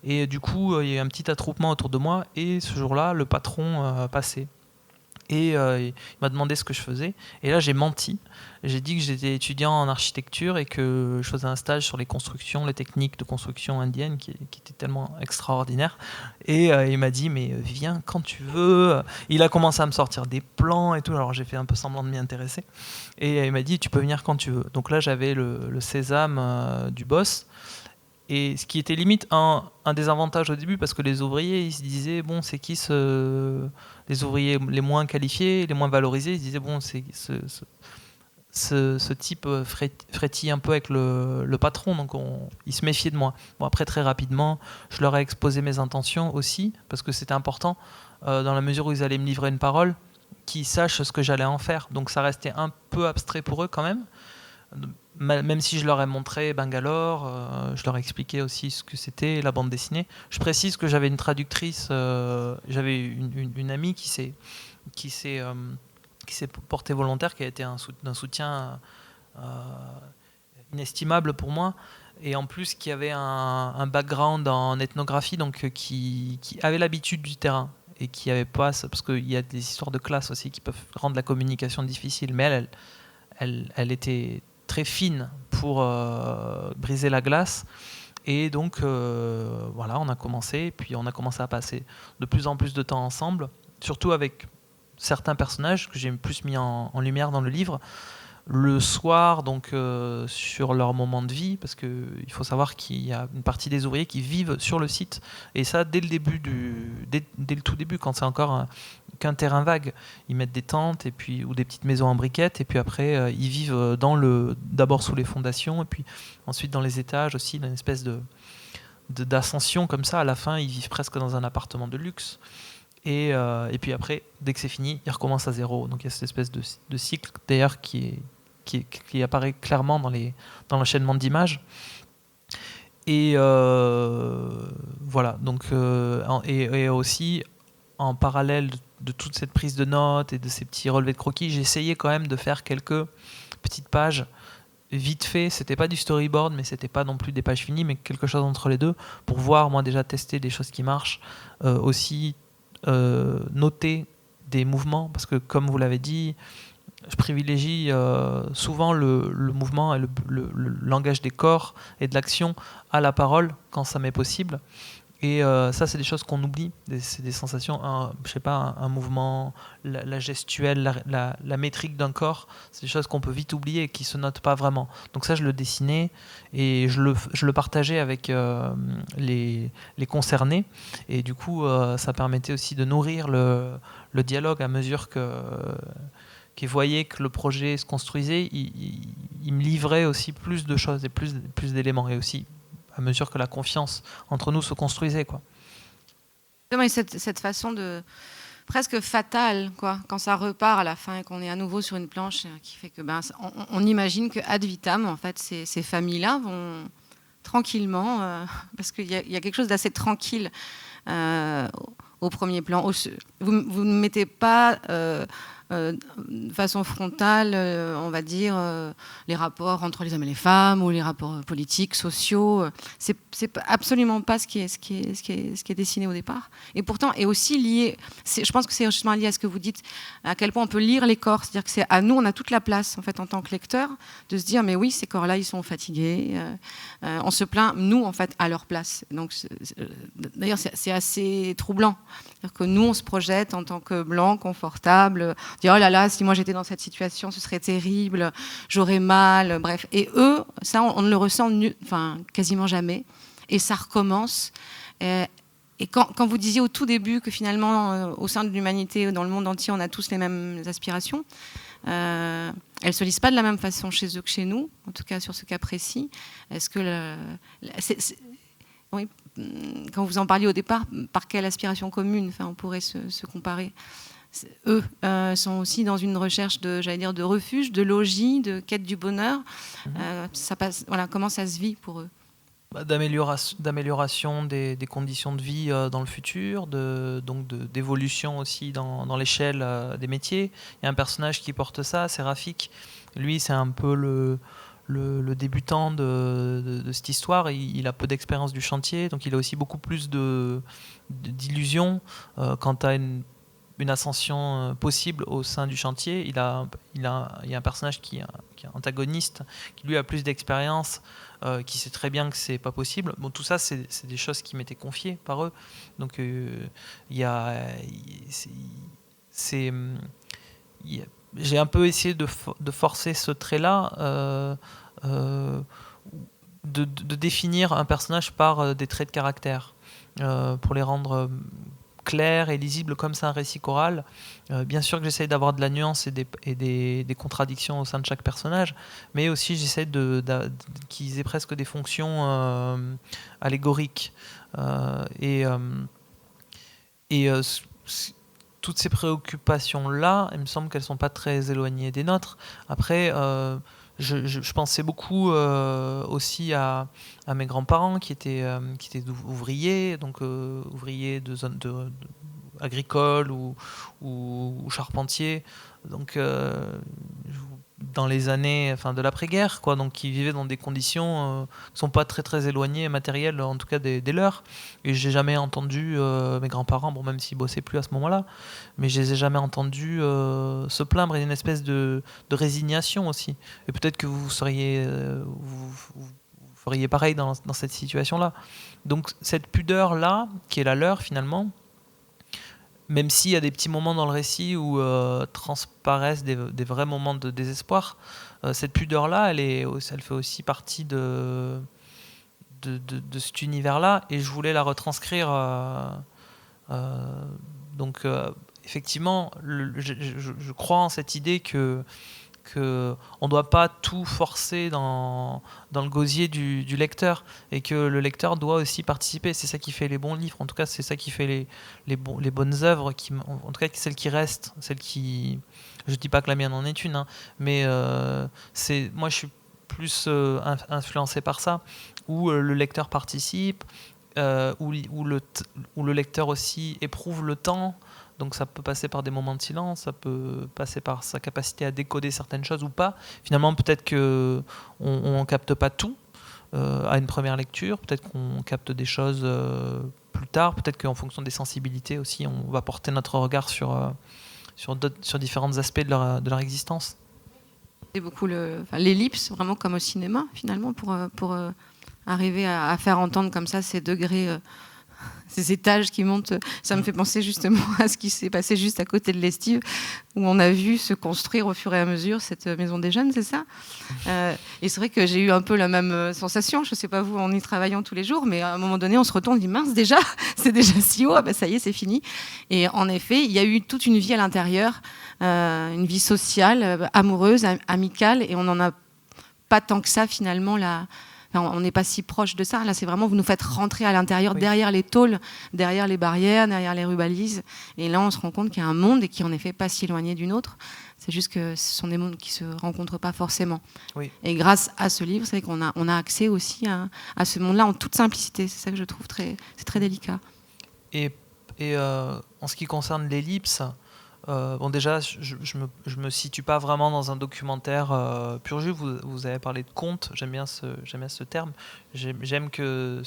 Et du coup, il y a eu un petit attroupement autour de moi, et ce jour-là, le patron passait. Et il m'a demandé ce que je faisais. Et là, j'ai menti. J'ai dit que j'étais étudiant en architecture et que je faisais un stage sur les constructions, les techniques de construction indiennes qui étaient tellement extraordinaires. Et il m'a dit, mais viens quand tu veux. Il a commencé à me sortir des plans et tout. Alors j'ai fait un peu semblant de m'y intéresser. Et il m'a dit, tu peux venir quand tu veux. Donc là, j'avais le sésame du boss. Et ce qui était limite un désavantage au début, parce que les ouvriers, ils se disaient, bon, c'est qui les ouvriers les moins qualifiés, les moins valorisés, ils se disaient, bon, c'est ce type frétille un peu avec le patron, donc ils se méfiaient de moi. Bon, après, très rapidement, je leur ai exposé mes intentions aussi, parce que c'était important, dans la mesure où ils allaient me livrer une parole, qu'ils sachent ce que j'allais en faire. Donc ça restait un peu abstrait pour eux quand même. Même si je leur ai montré Bangalore, je leur ai expliqué aussi ce que c'était la bande dessinée. Je précise que j'avais une traductrice, j'avais une amie qui s'est portée volontaire, qui a été d'un soutien inestimable pour moi, et en plus qui avait un background en ethnographie, donc qui avait l'habitude du terrain et qui avait pas, parce qu'il y a des histoires de classe aussi qui peuvent rendre la communication difficile, mais elle était très fine pour briser la glace. Et donc, voilà, on a commencé. Puis on a commencé à passer de plus en plus de temps ensemble, surtout avec certains personnages que j'ai plus mis en lumière dans le livre. Le soir, donc, sur leur moment de vie, parce qu'il faut savoir qu'il y a une partie des ouvriers qui vivent sur le site. Et ça, dès le tout début, quand c'est encore qu'un terrain vague. Ils mettent des tentes et puis, ou des petites maisons en briquettes, et puis après, ils vivent d'abord sous les fondations, et puis ensuite dans les étages aussi, dans une espèce d'ascension comme ça. À la fin, ils vivent presque dans un appartement de luxe. Et puis après, dès que c'est fini, ils recommencent à zéro. Donc il y a cette espèce de cycle, d'ailleurs, qui apparaît clairement dans l'enchaînement d'images. Et voilà. Donc, et aussi, en parallèle de toute cette prise de notes et de ces petits relevés de croquis, j'ai essayé quand même de faire quelques petites pages vite fait. C'était pas du storyboard, mais c'était pas non plus des pages finies, mais quelque chose entre les deux, pour voir, moi, déjà tester des choses qui marchent, aussi noter des mouvements, parce que comme vous l'avez dit, je privilégie souvent le mouvement et le langage des corps et de l'action à la parole quand ça m'est possible. Et ça, c'est des choses qu'on oublie. C'est des sensations, je sais pas, un mouvement, la gestuelle, la métrique d'un corps. C'est des choses qu'on peut vite oublier et qui se notent pas vraiment. Donc ça, je le dessinais et je le partageais avec les concernés. Et du coup, ça permettait aussi de nourrir le dialogue à mesure qu'ils voyaient que le projet se construisait. Ils me livraient aussi plus de choses et plus d'éléments, et aussi à mesure que la confiance entre nous se construisait, quoi. Cette façon de presque fatale, quoi, quand ça repart à la fin et qu'on est à nouveau sur une planche, qui fait que on imagine que ad vitam, en fait, ces familles-là vont tranquillement, parce qu'il y a quelque chose d'assez tranquille au premier plan. Vous ne mettez pas de façon frontale, on va dire, les rapports entre les hommes et les femmes, ou les rapports politiques, sociaux. C'est absolument pas ce qui est dessiné au départ. Et pourtant, est aussi lié, je pense que c'est justement lié à ce que vous dites, à quel point on peut lire les corps. C'est-à-dire que c'est à nous, on a toute la place, en fait, en tant que lecteur, de se dire, mais oui, ces corps-là, ils sont fatigués. On se plaint, nous, en fait, à leur place. Donc, d'ailleurs, c'est assez troublant. C'est-à-dire que nous, on se projette en tant que blancs, confortables, dire oh là là, si moi j'étais dans cette situation, ce serait terrible, j'aurais mal, bref. Et eux, ça, on ne le ressent quasiment jamais. Et ça recommence. Et quand vous disiez au tout début que finalement, au sein de l'humanité, dans le monde entier, on a tous les mêmes aspirations, elles ne se lisent pas de la même façon chez eux que chez nous, en tout cas sur ce cas précis. Est-ce que oui, quand vous en parliez au départ, par quelle aspiration commune, on pourrait se comparer? Eux sont aussi dans une recherche de refuge, de logis, de quête du bonheur. Ça passe, voilà, comment ça se vit pour eux? d'amélioration des conditions de vie dans le futur, d'évolution aussi dans l'échelle des métiers. Il y a un personnage qui porte ça, c'est Rafik. Lui, c'est un peu le débutant de cette histoire. Il a peu d'expérience du chantier, donc il a aussi beaucoup plus d'illusions quant à une ascension possible au sein du chantier. Il y a un personnage qui est antagoniste, qui lui a plus d'expérience, qui sait très bien que c'est pas possible. Bon, tout ça, c'est des choses qui m'étaient confiées par eux. Donc, j'ai un peu essayé de forcer ce trait-là, de définir un personnage par des traits de caractère, pour les rendre clair et lisible comme c'est un récit choral. Bien sûr que j'essaye d'avoir de la nuance et des contradictions au sein de chaque personnage, mais aussi j'essaie qu'ils aient presque des fonctions allégoriques. Toutes ces préoccupations-là, il me semble qu'elles ne sont pas très éloignées des nôtres. Après, je pensais beaucoup aussi à mes grands-parents qui étaient ouvriers, donc ouvriers de zone agricole ou charpentiers, donc dans les années de l'après-guerre, quoi, donc qui vivaient dans des conditions qui sont pas très très éloignées matérielles, en tout cas des leurs. Et j'ai jamais entendu mes grands-parents, bon, même s'ils bossaient plus à ce moment-là, mais je les ai jamais entendus se plaindre. Il y a une espèce de résignation aussi. Et peut-être que vous seriez vous feriez pareil dans cette situation-là. Donc cette pudeur-là, qui est la leur finalement, même s'il y a des petits moments dans le récit où transparaissent des vrais moments de désespoir, cette pudeur-là, elle fait aussi partie de cet univers-là, et je voulais la retranscrire. Donc, effectivement, je crois en cette idée qu'on ne doit pas tout forcer dans le gosier du lecteur, et que le lecteur doit aussi participer. C'est ça qui fait les bons livres, en tout cas c'est ça qui fait les bonnes œuvres, en tout cas celles qui restent, je dis pas que la mienne en est une, hein, mais moi je suis plus influencé par ça, où le lecteur participe, où le lecteur aussi éprouve le temps. Donc ça peut passer par des moments de silence, ça peut passer par sa capacité à décoder certaines choses ou pas. Finalement, peut-être qu'on ne capte pas tout à une première lecture, peut-être qu'on capte des choses plus tard, peut-être qu'en fonction des sensibilités aussi, on va porter notre regard sur différents aspects de leur existence. C'est beaucoup l'ellipse, vraiment comme au cinéma, finalement, pour arriver à faire entendre comme ça ces degrés, ces étages qui montent. Ça me fait penser justement à ce qui s'est passé juste à côté de l'Estive, où on a vu se construire au fur et à mesure cette maison des jeunes, c'est ça ? Et c'est vrai que j'ai eu un peu la même sensation, je ne sais pas vous, en y travaillant tous les jours, mais à un moment donné, on se retourne, on dit mince, déjà, c'est déjà si haut, ça y est, c'est fini. Et en effet, il y a eu toute une vie à l'intérieur, une vie sociale, amoureuse, amicale, et on n'en a pas tant que ça finalement là. On n'est pas si proche de ça. Là, c'est vraiment, vous nous faites rentrer à l'intérieur, oui, derrière les tôles, derrière les barrières, derrière les rubalises. Et là, on se rend compte qu'il y a un monde et qui, en effet, pas si éloigné d'une autre. C'est juste que ce sont des mondes qui ne se rencontrent pas forcément. Oui. Et grâce à ce livre, c'est vrai qu'on a accès aussi à ce monde-là en toute simplicité. C'est ça que je trouve c'est très délicat. Et en ce qui concerne l'ellipse, bon, déjà, je me situe pas vraiment dans un documentaire pur jus. Vous avez parlé de conte, j'aime bien ce terme. J'aime que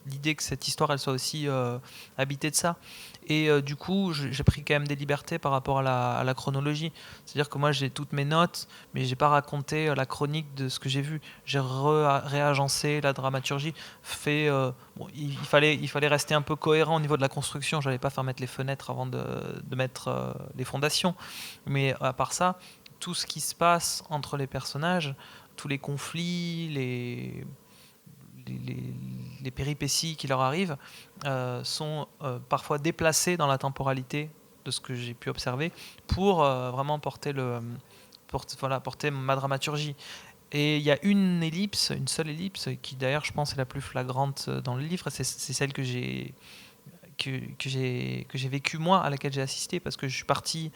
l'idée que cette histoire elle soit aussi habitée de ça. Et du coup, j'ai pris quand même des libertés par rapport à la chronologie. C'est-à-dire que moi, j'ai toutes mes notes, mais j'ai pas raconté la chronique de ce que j'ai vu. J'ai réagencé la dramaturgie. Bon, il fallait rester un peu cohérent au niveau de la construction. J'allais pas faire mettre les fenêtres avant de mettre les fondations. Mais à part ça, tout ce qui se passe entre les personnages, tous les conflits, les péripéties qui leur arrivent sont parfois déplacées dans la temporalité de ce que j'ai pu observer pour vraiment porter ma dramaturgie. Et il y a une seule ellipse, qui d'ailleurs je pense est la plus flagrante dans le livre, c'est celle que j'ai vécue moi, à laquelle j'ai assisté, parce que je suis parti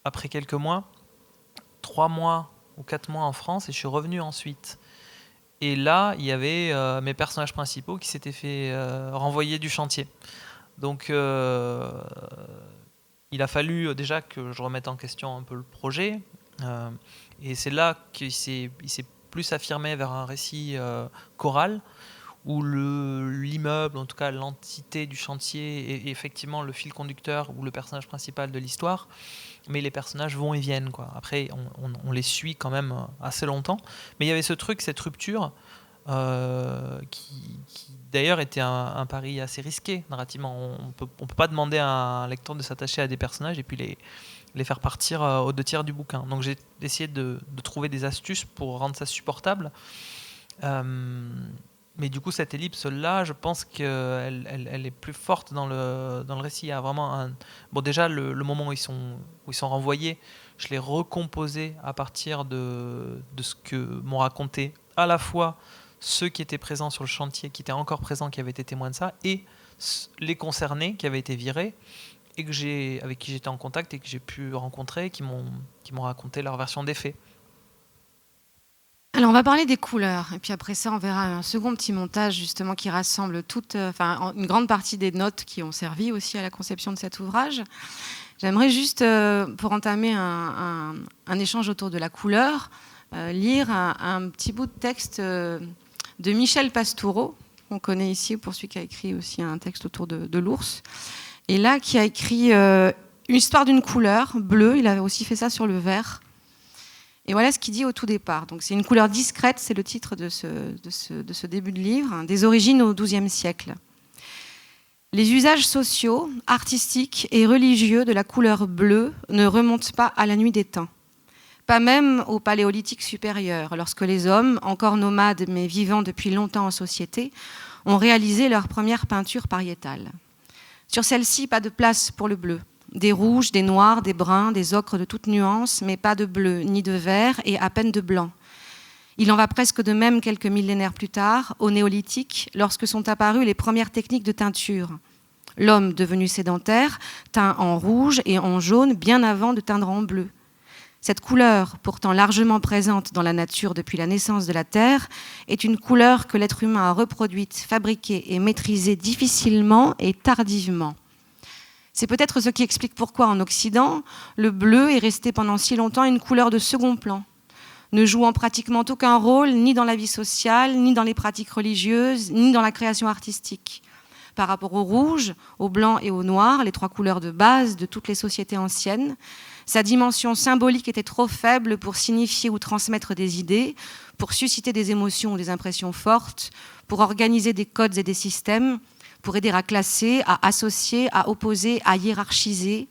après quelques mois, 3 mois ou 4 mois en France, et je suis revenu ensuite. Et là, il y avait mes personnages principaux qui s'étaient fait renvoyer du chantier. Donc, il a fallu déjà que je remette en question un peu le projet. Et c'est là qu'il s'est plus affirmé vers un récit choral, où l'immeuble, en tout cas l'entité du chantier, est effectivement le fil conducteur ou le personnage principal de l'histoire. Mais les personnages vont et viennent, quoi. Après, on les suit quand même assez longtemps. Mais il y avait ce truc, cette rupture, qui d'ailleurs était un pari assez risqué narrativement. On peut pas demander à un lecteur de s'attacher à des personnages et puis les faire partir aux 2 tiers du bouquin. Donc j'ai essayé de trouver des astuces pour rendre ça supportable. Mais du coup, cette ellipse-là, je pense qu'elle elle est plus forte dans le récit. Il y a vraiment bon, déjà, le moment où ils sont renvoyés, je l'ai recomposé à partir de ce que m'ont raconté à la fois ceux qui étaient présents sur le chantier, qui étaient encore présents, qui avaient été témoins de ça, et les concernés qui avaient été virés, et avec qui j'étais en contact et que j'ai pu rencontrer, qui m'ont raconté leur version des faits. Alors, on va parler des couleurs. Et puis après ça, on verra un second petit montage, justement, qui rassemble une grande partie des notes qui ont servi aussi à la conception de cet ouvrage. J'aimerais juste, pour entamer un échange autour de la couleur, lire un petit bout de texte de Michel Pastoureau, qu'on connaît ici, pour celui qui a écrit aussi un texte autour de l'ours. Et là, qui a écrit une histoire d'une couleur bleue. Il avait aussi fait ça sur le vert. Et voilà ce qu'il dit au tout départ. Donc, c'est une couleur discrète, c'est le titre de ce début de livre, des origines au XIIe siècle. Les usages sociaux, artistiques et religieux de la couleur bleue ne remontent pas à la nuit des temps. Pas même au paléolithique supérieur, lorsque les hommes, encore nomades mais vivant depuis longtemps en société, ont réalisé leur première peinture pariétale. Sur celle-ci, pas de place pour le bleu. Des rouges, des noirs, des bruns, des ocres de toutes nuances, mais pas de bleu, ni de vert et à peine de blanc. Il en va presque de même quelques millénaires plus tard, au néolithique, lorsque sont apparues les premières techniques de teinture. L'homme, devenu sédentaire, teint en rouge et en jaune bien avant de teindre en bleu. Cette couleur, pourtant largement présente dans la nature depuis la naissance de la Terre, est une couleur que l'être humain a reproduite, fabriquée et maîtrisée difficilement et tardivement. C'est peut-être ce qui explique pourquoi, en Occident, le bleu est resté pendant si longtemps une couleur de second plan, ne jouant pratiquement aucun rôle ni dans la vie sociale, ni dans les pratiques religieuses, ni dans la création artistique. Par rapport au rouge, au blanc et au noir, les 3 couleurs de base de toutes les sociétés anciennes, sa dimension symbolique était trop faible pour signifier ou transmettre des idées, pour susciter des émotions ou des impressions fortes, pour organiser des codes et des systèmes, pour aider à classer, à associer, à opposer, à hiérarchiser.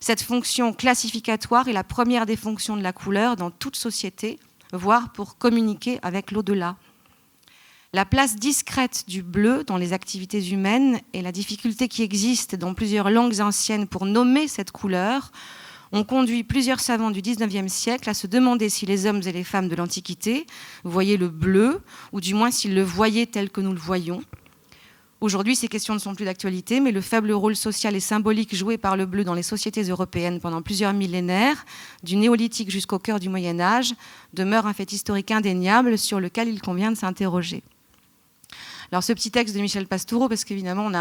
Cette fonction classificatoire est la première des fonctions de la couleur dans toute société, voire pour communiquer avec l'au-delà. La place discrète du bleu dans les activités humaines et la difficulté qui existe dans plusieurs langues anciennes pour nommer cette couleur ont conduit plusieurs savants du XIXe siècle à se demander si les hommes et les femmes de l'Antiquité voyaient le bleu, ou du moins s'ils le voyaient tel que nous le voyons. Aujourd'hui, ces questions ne sont plus d'actualité, mais le faible rôle social et symbolique joué par le bleu dans les sociétés européennes pendant plusieurs millénaires, du néolithique jusqu'au cœur du Moyen-Âge, demeure un fait historique indéniable sur lequel il convient de s'interroger. Alors ce petit texte de Michel Pastoureau, parce qu'évidemment,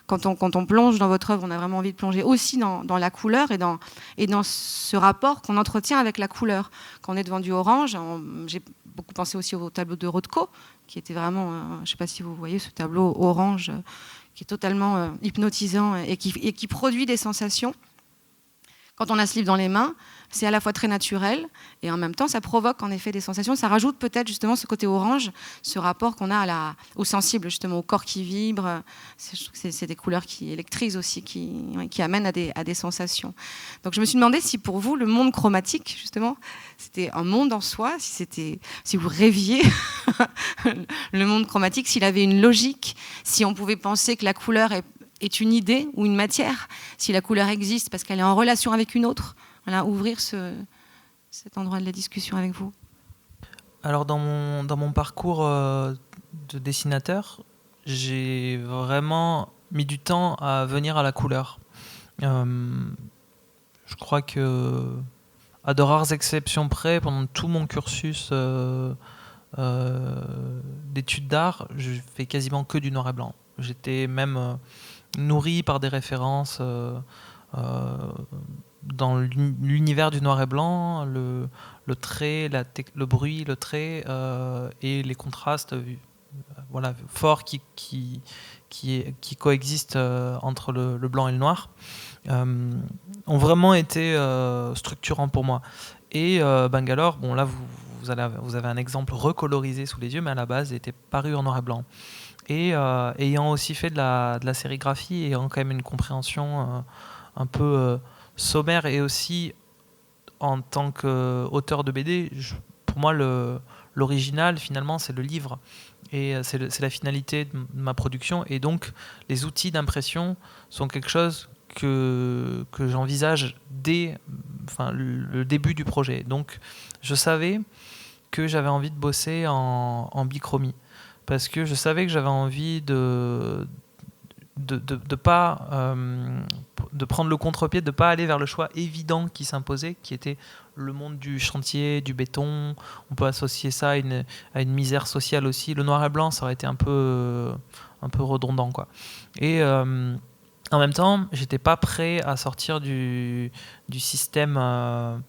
quand on plonge dans votre œuvre, on a vraiment envie de plonger aussi dans la couleur et dans ce rapport qu'on entretient avec la couleur. Quand on est devant du orange, j'ai beaucoup pensé aussi au tableau de Rothko, qui était vraiment, je ne sais pas si vous voyez ce tableau orange, qui est totalement hypnotisant et qui produit des sensations. Quand on a ce livre dans les mains, c'est à la fois très naturel et en même temps, ça provoque en effet des sensations. Ça rajoute peut-être justement ce côté orange, ce rapport qu'on a au sensible, justement, au corps qui vibre. C'est des couleurs qui électrisent aussi, qui amènent à des sensations. Donc je me suis demandé si pour vous, le monde chromatique, justement, c'était un monde en soi, si vous rêviez le monde chromatique, s'il avait une logique, si on pouvait penser que la couleur est une idée ou une matière, si la couleur existe parce qu'elle est en relation avec une autre. Voilà, ouvrir cet endroit de la discussion avec vous. Alors dans mon parcours de dessinateur, j'ai vraiment mis du temps à venir à la couleur. Je crois que, à de rares exceptions près, pendant tout mon cursus d'études d'art, je fais quasiment que du noir et blanc. J'étais même nourri par des références dans l'univers du noir et blanc, le trait, le bruit, le trait et les contrastes voilà, forts qui coexistent entre le blanc et le noir, ont vraiment été structurants pour moi. Et Bangalore, bon là vous avez un exemple recolorisé sous les yeux, mais à la base il était paru en noir et blanc. Et ayant aussi fait de la sérigraphie, ayant quand même une compréhension un peu sommaire, et aussi en tant qu'auteur de BD, pour moi l'original finalement c'est le livre, et c'est la finalité de ma production, et donc les outils d'impression sont quelque chose que j'envisage dès le début du projet. Donc je savais que j'avais envie de bosser en bichromie, parce que je savais que j'avais envie de prendre le contre-pied, de ne pas aller vers le choix évident qui s'imposait, qui était le monde du chantier, du béton. On peut associer ça à une misère sociale aussi. Le noir et blanc, ça aurait été un peu redondant, quoi. Et en même temps, j'étais pas prêt à sortir du système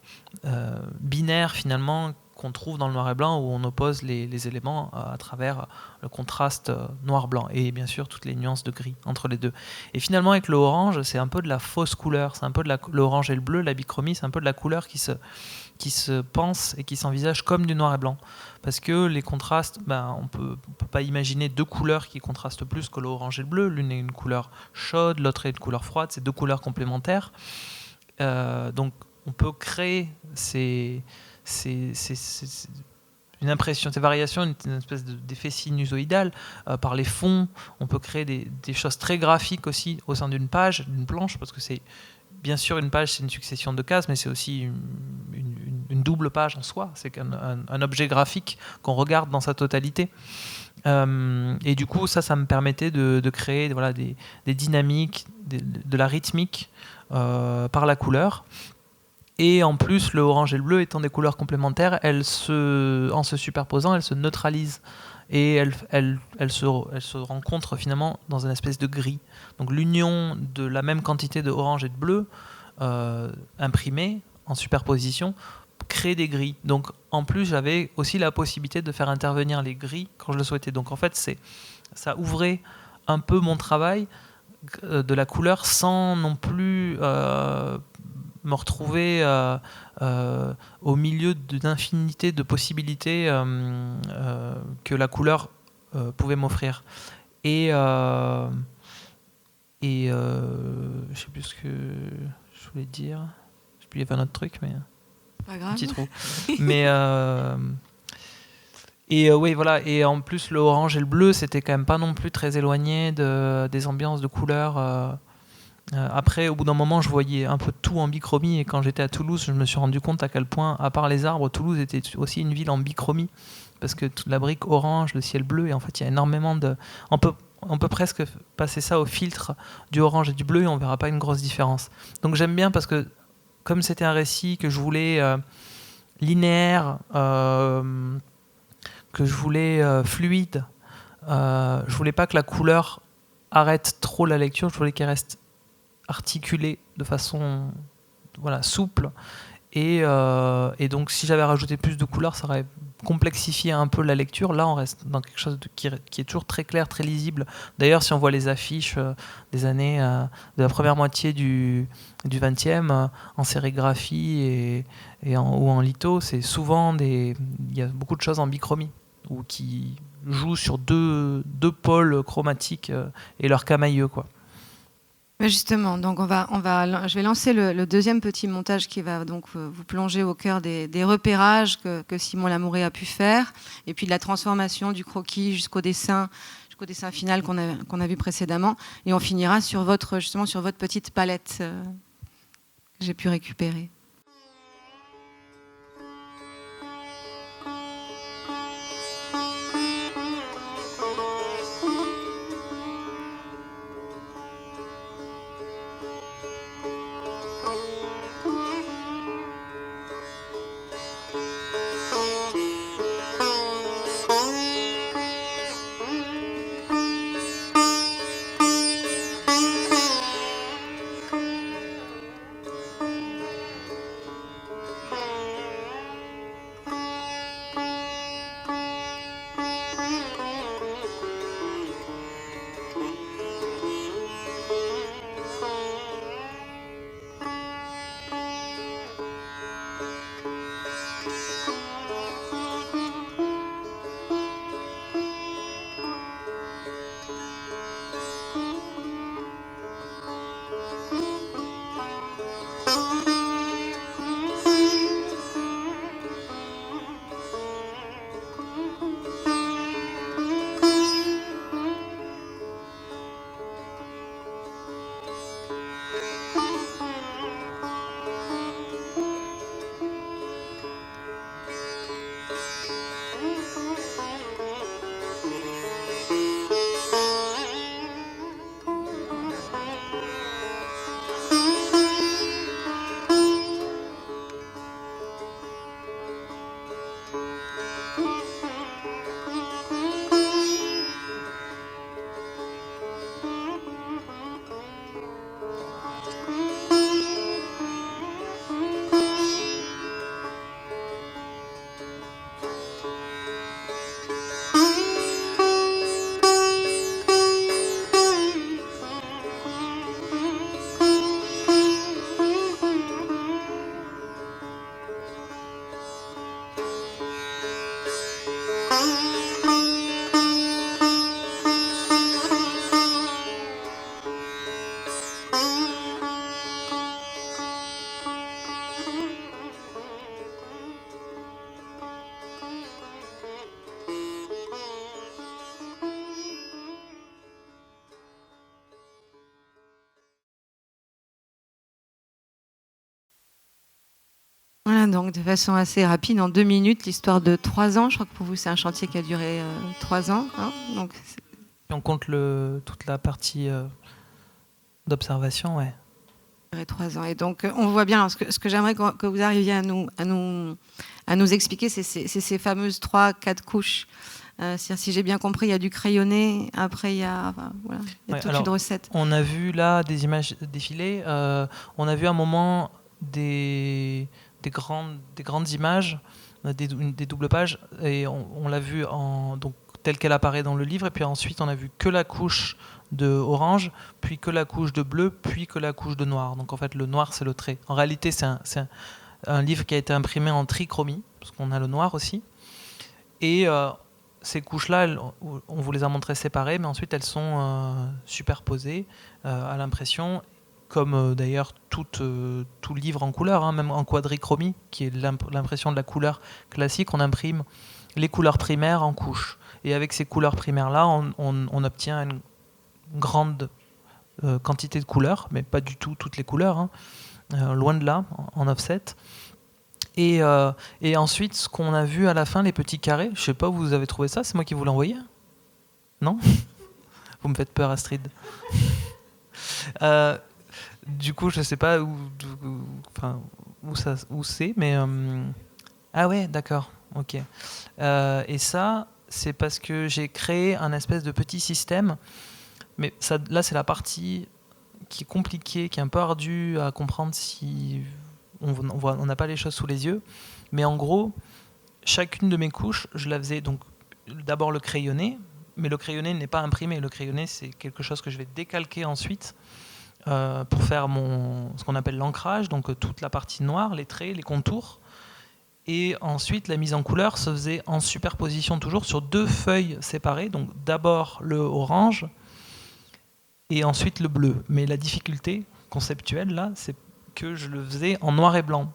binaire finalement qu'on trouve dans le noir et blanc, où on oppose les éléments à travers le contraste noir-blanc, et bien sûr toutes les nuances de gris entre les deux. Et finalement avec le orange, c'est un peu de la fausse couleur, c'est un peu l'orange et le bleu, la bichromie, c'est un peu de la couleur qui se pense et qui s'envisage comme du noir et blanc, parce que les contrastes, on peut pas imaginer deux couleurs qui contrastent plus que l'orange et le bleu. L'une est une couleur chaude, l'autre est une couleur froide, c'est deux couleurs complémentaires. Donc on peut créer une impression, ces variations, une espèce d'effet sinusoïdal par les fonds. On peut créer des choses très graphiques aussi au sein d'une page, d'une planche, parce que c'est bien sûr une page, c'est une succession de cases, mais c'est aussi une double page en soi. C'est un objet graphique qu'on regarde dans sa totalité. Et du coup, ça me permettait de créer des dynamiques, de la rythmique par la couleur. Et en plus, le orange et le bleu étant des couleurs complémentaires, en se superposant, elles se neutralisent. Et elles se rencontrent finalement dans une espèce de gris. Donc l'union de la même quantité de orange et de bleu imprimés en superposition crée des gris. Donc en plus, j'avais aussi la possibilité de faire intervenir les gris quand je le souhaitais. Donc en fait, ça ouvrait un peu mon travail de la couleur, sans non plus me retrouver au milieu d'une infinité de possibilités que la couleur pouvait m'offrir. Et je sais plus ce que je voulais dire. Je sais plus, il y avait un autre truc, mais pas grave. Un petit trou. Mais oui, voilà. Et en plus, le orange et le bleu, c'était quand même pas non plus très éloigné des ambiances de couleurs. Après, au bout d'un moment, je voyais un peu tout en bichromie, et quand j'étais à Toulouse, je me suis rendu compte à quel point, à part les arbres, Toulouse était aussi une ville en bichromie, parce que toute la brique orange, le ciel bleu, et en fait, il y a énormément de... On peut presque passer ça au filtre du orange et du bleu, et on verra pas une grosse différence. Donc j'aime bien, parce que comme c'était un récit que je voulais linéaire, que je voulais fluide, je voulais pas que la couleur arrête trop la lecture, je voulais qu'elle reste articulé de façon souple, et donc si j'avais rajouté plus de couleurs, ça aurait complexifié un peu la lecture. Là on reste dans quelque chose qui est toujours très clair, très lisible. D'ailleurs, si on voit les affiches des années de la première moitié du 20e en sérigraphie ou en litho, c'est souvent il y a beaucoup de choses en bichromie, ou qui jouent sur deux pôles chromatiques et leur camailleux, quoi. Mais justement, donc je vais lancer le deuxième petit montage qui va donc vous plonger au cœur des repérages que Simon Lamouret a pu faire, et puis de la transformation du croquis jusqu'au dessin final qu'on a vu précédemment, et on finira sur votre petite palette que j'ai pu récupérer. donc de façon assez rapide, en 2 minutes, l'histoire de 3 ans. Je crois que pour vous, c'est un chantier qui a duré 3 ans. Hein, donc, Si on compte toute la partie d'observation, ouais. 3 ans. Et donc, on voit bien, alors, ce que j'aimerais que vous arriviez à nous expliquer, c'est ces fameuses 3-4 couches. C'est-à-dire, si j'ai bien compris, il y a du crayonné, après il y a, voilà, il y a toute une recette. On a vu là des images défiler, on a vu un moment des grandes images, des doubles pages, et on l'a vu donc, telle qu'elle apparaît dans le livre, et puis ensuite on a vu que la couche de orange, puis que la couche de bleu, puis que la couche de noir. Donc en fait le noir c'est le trait. En réalité c'est un livre qui a été imprimé en trichromie, parce qu'on a le noir aussi, et ces couches-là, on vous les a montrées séparées, mais ensuite elles sont superposées à l'impression, comme d'ailleurs tout livre en couleur, hein, même en quadrichromie, qui est l'impression de la couleur classique, on imprime les couleurs primaires en couches. Et avec ces couleurs primaires-là, on obtient une grande quantité de couleurs, mais pas du tout toutes les couleurs, hein, loin de là, en offset. Et ensuite, ce qu'on a vu à la fin, les petits carrés, je sais pas où vous avez trouvé ça, c'est moi qui vous l'ai envoyé? Non? Vous me faites peur, Astrid. Du coup, je sais pas où c'est, mais... Ah ouais, d'accord, ok. Et ça, c'est parce que j'ai créé un espèce de petit système, mais ça, là, c'est la partie qui est compliquée, qui est un peu ardue à comprendre si... on n'a pas les choses sous les yeux, mais en gros, chacune de mes couches, je la faisais donc d'abord le crayonné, mais le crayonné n'est pas imprimé. Le crayonné, c'est quelque chose que je vais décalquer ensuite pour faire ce qu'on appelle l'ancrage, donc toute la partie noire, les traits, les contours. Et ensuite, la mise en couleur se faisait en superposition toujours sur 2 feuilles séparées, donc d'abord le orange et ensuite le bleu. Mais la difficulté conceptuelle, là, c'est que je le faisais en noir et blanc.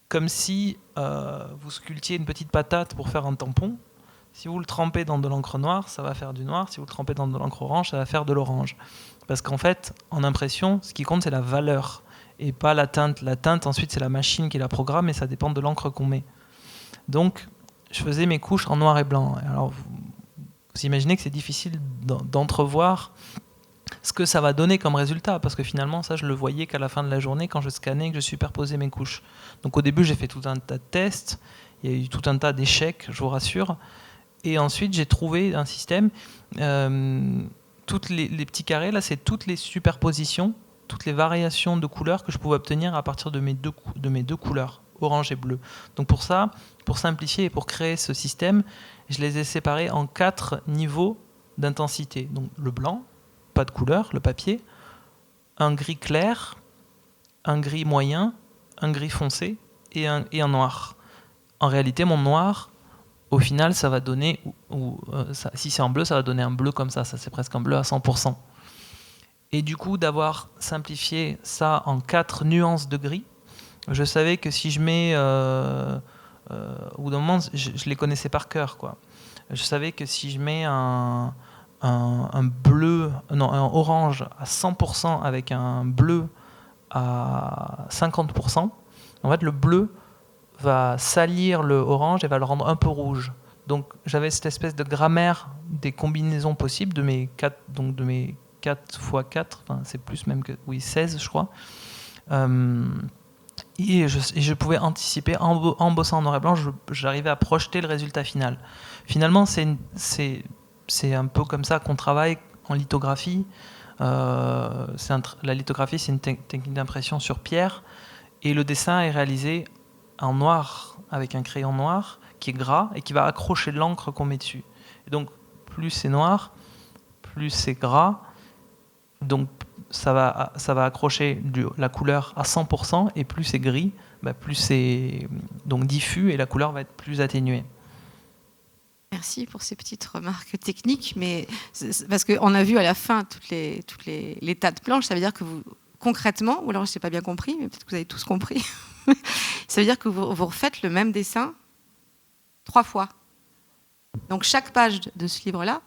Comme si vous sculptiez une petite patate pour faire un tampon. Si vous le trempez dans de l'encre noire, ça va faire du noir. Si vous le trempez dans de l'encre orange, ça va faire de l'orange. Parce qu'en fait, en impression, ce qui compte, c'est la valeur et pas la teinte. La teinte, ensuite, c'est la machine qui la programme et ça dépend de l'encre qu'on met. Donc, je faisais mes couches en noir et blanc. Alors, vous imaginez que c'est difficile d'entrevoir ce que ça va donner comme résultat, parce que finalement, ça, je le voyais qu'à la fin de la journée, quand je scannais, que je superposais mes couches. Donc au début, j'ai fait tout un tas de tests, il y a eu tout un tas d'échecs, je vous rassure, et ensuite, j'ai trouvé un système, toutes les petits carrés, là, c'est toutes les superpositions, toutes les variations de couleurs que je pouvais obtenir à partir de mes deux couleurs, orange et bleu. Donc pour ça, pour simplifier et pour créer ce système, je les ai séparés en 4 niveaux d'intensité. Donc le blanc, pas de couleur, le papier, un gris clair, un gris moyen, un gris foncé et un noir. En réalité, mon noir, au final, ça va donner, si c'est en bleu, ça va donner un bleu comme ça c'est presque un bleu à 100%. Et du coup, d'avoir simplifié ça en 4 nuances de gris, je savais que si je mets, au bout d'un moment, je les connaissais par cœur, quoi. Je savais que si je mets un orange à 100% avec un bleu à 50%, en fait le bleu va salir le orange et va le rendre un peu rouge. Donc j'avais cette espèce de grammaire des combinaisons possibles de mes 4 x 4, enfin, c'est plus même que 16 je crois. Et je pouvais anticiper en bossant en noir et blanc, j'arrivais à projeter le résultat final. Finalement, c'est un peu comme ça qu'on travaille en lithographie. La lithographie, c'est une technique d'impression sur pierre. Et le dessin est réalisé en noir, avec un crayon noir qui est gras et qui va accrocher l'encre qu'on met dessus. Et donc, plus c'est noir, plus c'est gras. Donc, ça va accrocher la couleur à 100%. Et plus c'est gris, plus c'est donc diffus et la couleur va être plus atténuée. Merci pour ces petites remarques techniques, mais parce qu'on a vu à la fin toutes les tas de planches, ça veut dire que vous, concrètement, ou alors je n'ai pas bien compris, mais peut-être que vous avez tous compris, ça veut dire que vous refaites le même dessin 3 fois. Donc chaque page de ce livre-là,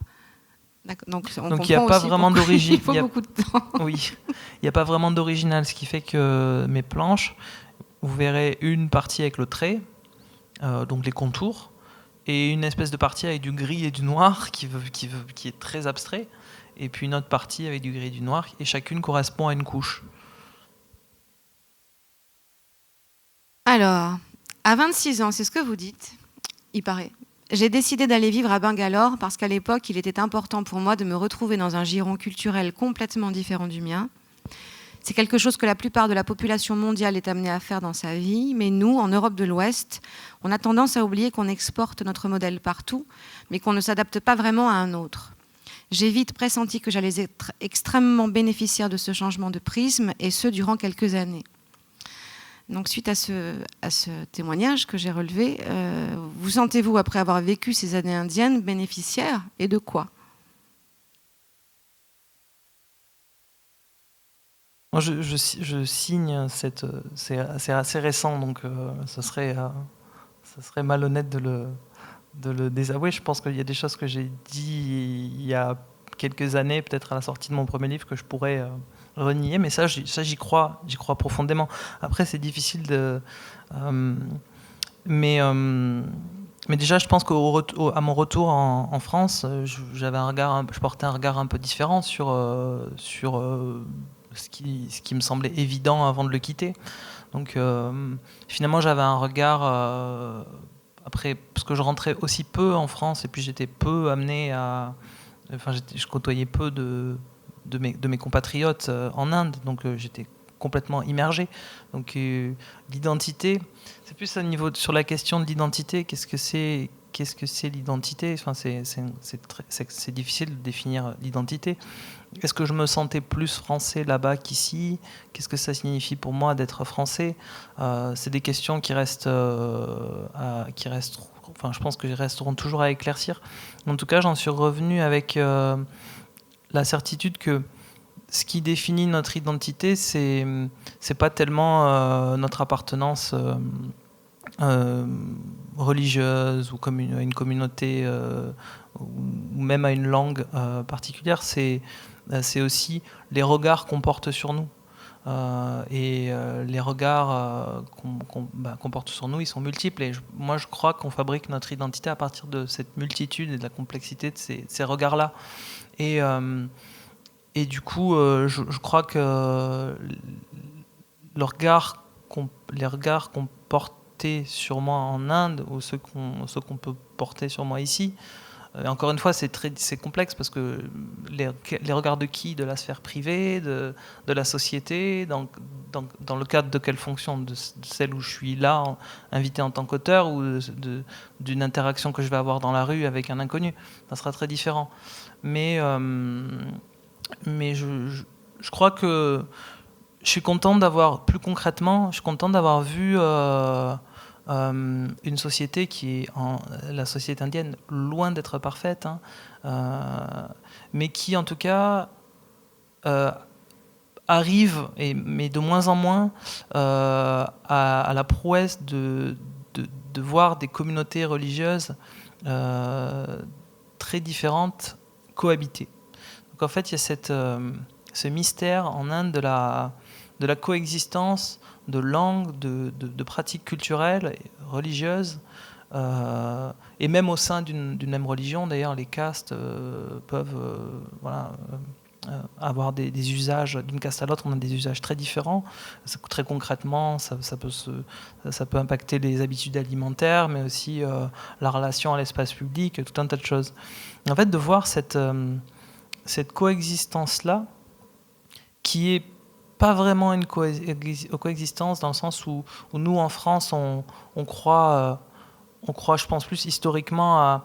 donc il n'y a pas vraiment d'origine. Il faut beaucoup de temps. Oui, il n'y a pas vraiment d'original, ce qui fait que mes planches, vous verrez une partie avec le trait, donc les contours, et une espèce de partie avec du gris et du noir qui est très abstrait, et puis une autre partie avec du gris et du noir, et chacune correspond à une couche. Alors, à 26 ans, c'est ce que vous dites, il paraît. J'ai décidé d'aller vivre à Bangalore parce qu'à l'époque, il était important pour moi de me retrouver dans un giron culturel complètement différent du mien. C'est quelque chose que la plupart de la population mondiale est amenée à faire dans sa vie, mais nous, en Europe de l'Ouest, on a tendance à oublier qu'on exporte notre modèle partout, mais qu'on ne s'adapte pas vraiment à un autre. J'ai vite pressenti que j'allais être extrêmement bénéficiaire de ce changement de prisme, et ce, durant quelques années. Donc, suite à ce témoignage que j'ai relevé, vous sentez-vous, après avoir vécu ces années indiennes, bénéficiaire, et de quoi ? Moi, je signe c'est assez récent, donc ça serait malhonnête de le désavouer. Je pense qu'il y a des choses que j'ai dit il y a quelques années, peut-être à la sortie de mon premier livre, que je pourrais renier, mais ça j'y crois profondément. Après, c'est difficile de... mais déjà, je pense qu'à mon retour en France, je portais un regard un peu différent sur ce qui me semblait évident avant de le quitter. Donc finalement, j'avais un regard... après, parce que je rentrais aussi peu en France, et puis j'étais peu amené à... Enfin, je côtoyais peu de mes compatriotes en Inde, donc j'étais complètement immergé. Donc l'identité, c'est plus à niveau sur la question de l'identité. Qu'est-ce que c'est l'identité ? Enfin, c'est difficile de définir l'identité. Est-ce que je me sentais plus français là-bas qu'ici ? Qu'est-ce que ça signifie pour moi d'être français ? C'est des questions qui restent, enfin, je pense que resteront toujours à éclaircir. En tout cas, j'en suis revenu avec la certitude que ce qui définit notre identité, c'est pas tellement notre appartenance religieuse ou comme une communauté ou même à une langue particulière. C'est aussi les regards qu'on porte sur nous. Les regards qu'on porte sur nous, ils sont multiples. Et moi, je crois qu'on fabrique notre identité à partir de cette multitude et de la complexité de ces regards-là. Et du coup, je crois que les regards qu'on portait sur moi en Inde ou ceux qu'on peut porter sur moi ici, encore une fois, c'est complexe parce que les regards de qui ? De la sphère privée, de la société, dans le cadre de quelle fonction ? De celle où je suis là, invité en tant qu'auteur, ou d'une interaction que je vais avoir dans la rue avec un inconnu. Ça sera très différent. Mais je crois que je suis content d'avoir, plus concrètement, je suis content d'avoir vu une société qui est, la société indienne, loin d'être parfaite, mais qui en tout cas arrive, mais de moins en moins, à la prouesse de voir des communautés religieuses très différentes cohabiter. Donc en fait, il y a ce mystère en Inde de la coexistence de langues, de pratiques culturelles, religieuses, et même au sein d'une même religion. D'ailleurs, les castes peuvent avoir des usages, d'une caste à l'autre, on a des usages très différents. Très concrètement, ça peut impacter les habitudes alimentaires, mais aussi la relation à l'espace public, tout un tas de choses. En fait, de voir cette coexistence-là, qui est pas vraiment une coexistence dans le sens où nous, en France, on croit, je pense, plus historiquement à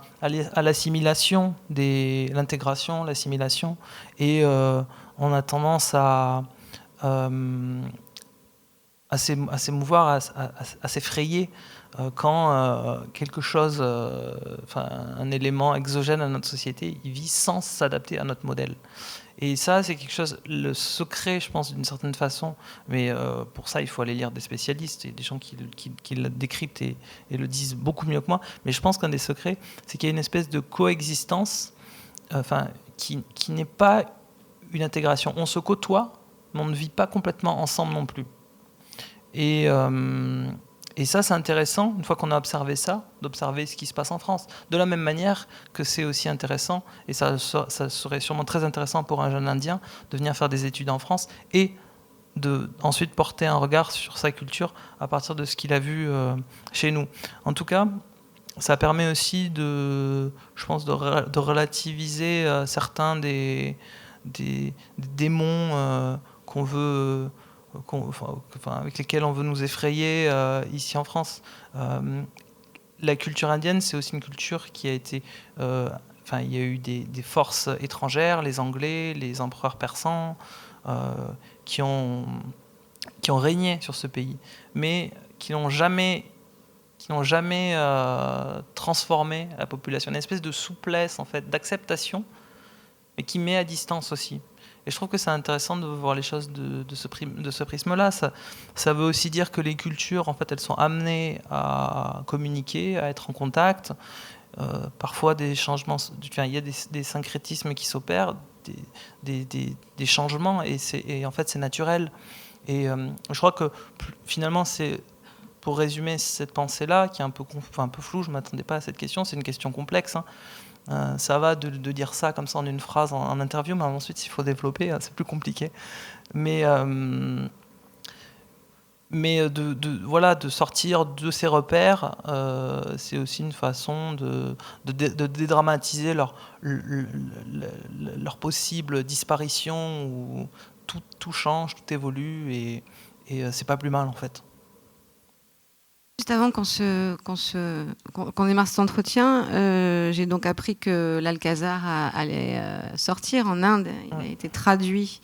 l'assimilation, l'intégration, l'assimilation, et on a tendance à s'émouvoir, à s'effrayer quand quelque chose, un élément exogène à notre société, il vit sans s'adapter à notre modèle. Et ça, c'est quelque chose, le secret, je pense, d'une certaine façon, mais pour ça, il faut aller lire des spécialistes et des gens qui le décryptent et le disent beaucoup mieux que moi. Mais je pense qu'un des secrets, c'est qu'il y a une espèce de coexistence qui n'est pas une intégration. On se côtoie, mais on ne vit pas complètement ensemble non plus. Et ça, c'est intéressant, une fois qu'on a observé ça, d'observer ce qui se passe en France. De la même manière que c'est aussi intéressant, et ça serait sûrement très intéressant pour un jeune Indien de venir faire des études en France et de ensuite porter un regard sur sa culture à partir de ce qu'il a vu chez nous. En tout cas, ça permet aussi je pense, de relativiser certains des démons qu'on veut... avec lesquels on veut nous effrayer ici en France. La culture indienne, c'est aussi une culture qui a été... il y a eu des forces étrangères, les Anglais, les empereurs persans, qui ont régné sur ce pays, mais qui n'ont jamais transformé la population. Une espèce de souplesse, en fait, d'acceptation, mais qui met à distance aussi. Et je trouve que c'est intéressant de voir les choses de ce prisme-là. Ça veut aussi dire que les cultures, en fait, elles sont amenées à communiquer, à être en contact. Parfois, des changements, il y a des syncrétismes qui s'opèrent, des changements, et en fait, c'est naturel. Et je crois que finalement, pour résumer cette pensée-là, qui est un peu floue, je ne m'attendais pas à cette question, c'est une question complexe, hein. Ça va de dire ça comme ça en une phrase en interview, mais ensuite s'il faut développer, c'est plus compliqué. Mais de sortir de ces repères, c'est aussi une façon de dédramatiser leur possible disparition, où tout change, tout évolue, et c'est pas plus mal en fait. Juste avant qu'on démarre cet entretien, j'ai donc appris que l'Alcazar allait sortir en Inde. Il a été traduit.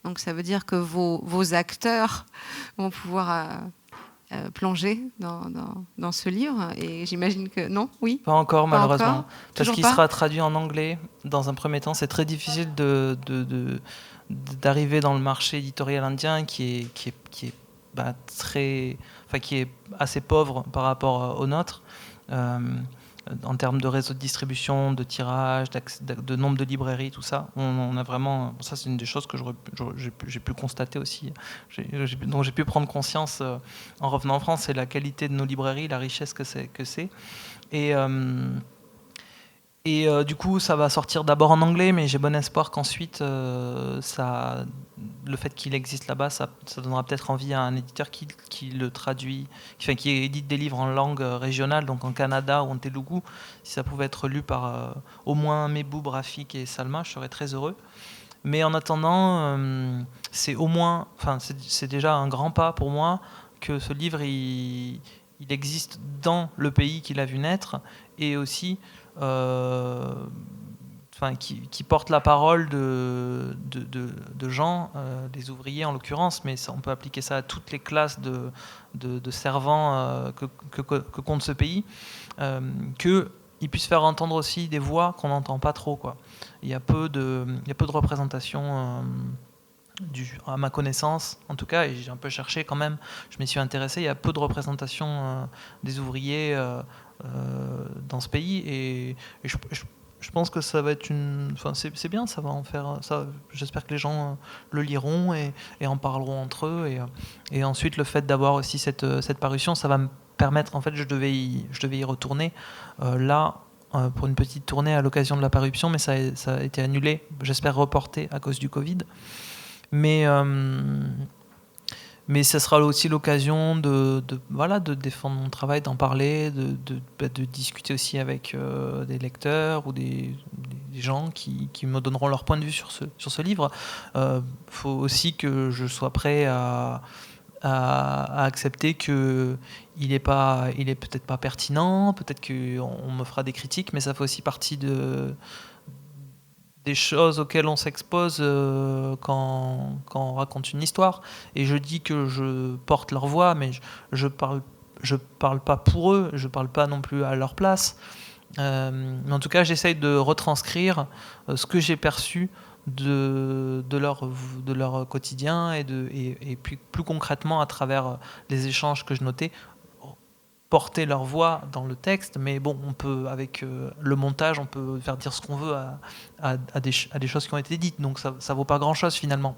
Donc ça veut dire que vos acteurs vont pouvoir plonger dans ce livre. Et j'imagine que... Non ? Oui ? Pas encore, malheureusement. Parce qu'il sera traduit en anglais dans un premier temps. C'est très difficile d'arriver dans le marché éditorial indien qui est assez pauvre par rapport au nôtre, en termes de réseau de distribution, de tirage, de nombre de librairies, tout ça. On a vraiment... Ça, c'est une des choses que j'ai pu constater aussi, dont j'ai pu prendre conscience en revenant en France, c'est la qualité de nos librairies, la richesse que c'est. Et du coup, ça va sortir d'abord en anglais, mais j'ai bon espoir qu'ensuite, le fait qu'il existe là-bas, ça donnera peut-être envie à un éditeur qui le traduit, qui édite des livres en langue régionale, donc en Kannada ou en Telugu. Si ça pouvait être lu par au moins Mehboob, Rafik et Salma, je serais très heureux. Mais en attendant, c'est déjà un grand pas pour moi que ce livre il existe dans le pays qu'il a vu naître, et aussi qui porte la parole de gens, des ouvriers en l'occurrence, mais on peut appliquer ça à toutes les classes de servants que compte ce pays, qu'ils puissent faire entendre aussi des voix qu'on n'entend pas trop, quoi. Il y a peu de représentation, à ma connaissance, en tout cas, et j'ai un peu cherché quand même, je m'y suis intéressé, il y a peu de représentation des ouvriers dans ce pays, et je pense que ça va être c'est bien, ça va en faire ça. J'espère que les gens le liront et en parleront entre eux, et ensuite le fait d'avoir aussi cette parution, ça va me permettre, en fait, je devais y retourner pour une petite tournée à l'occasion de la parution, mais ça a été annulé, j'espère reporté à cause du Covid. Mais ça sera aussi l'occasion de défendre mon travail, d'en parler, de discuter aussi avec des lecteurs ou des gens qui me donneront leur point de vue sur ce livre. Faut aussi que je sois prêt à accepter qu'il est peut-être pas pertinent, peut-être qu'on me fera des critiques, mais ça fait aussi partie des choses auxquelles on s'expose quand on raconte une histoire. Et je dis que je porte leur voix, mais je parle pas pour eux, je parle pas non plus à leur place. Mais en tout cas, j'essaye de retranscrire ce que j'ai perçu de leur quotidien, et puis plus concrètement à travers les échanges que je notais, porter leur voix dans le texte, mais bon, on peut, avec le montage, on peut faire dire ce qu'on veut à des choses qui ont été dites, donc ça vaut pas grand-chose finalement.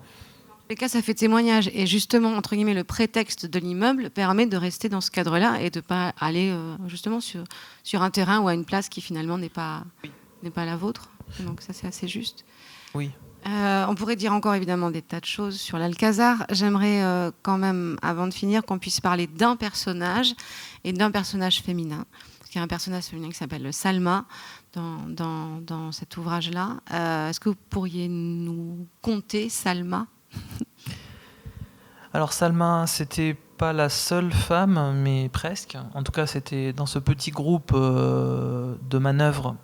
les cas, ça fait témoignage. Et justement, entre guillemets, le prétexte de l'immeuble permet de rester dans ce cadre-là et de ne pas aller justement sur un terrain ou à une place qui finalement n'est pas la vôtre. Donc ça, c'est assez juste. Oui. On pourrait dire encore évidemment des tas de choses sur l'Alcazar. J'aimerais quand même, avant de finir, qu'on puisse parler d'un personnage et d'un personnage féminin. Parce qu'il y a un personnage féminin qui s'appelle Salma dans cet ouvrage-là. Est-ce que vous pourriez nous conter Salma ? Alors Salma, c'était pas la seule femme, mais presque. En tout cas, c'était dans ce petit groupe de manœuvre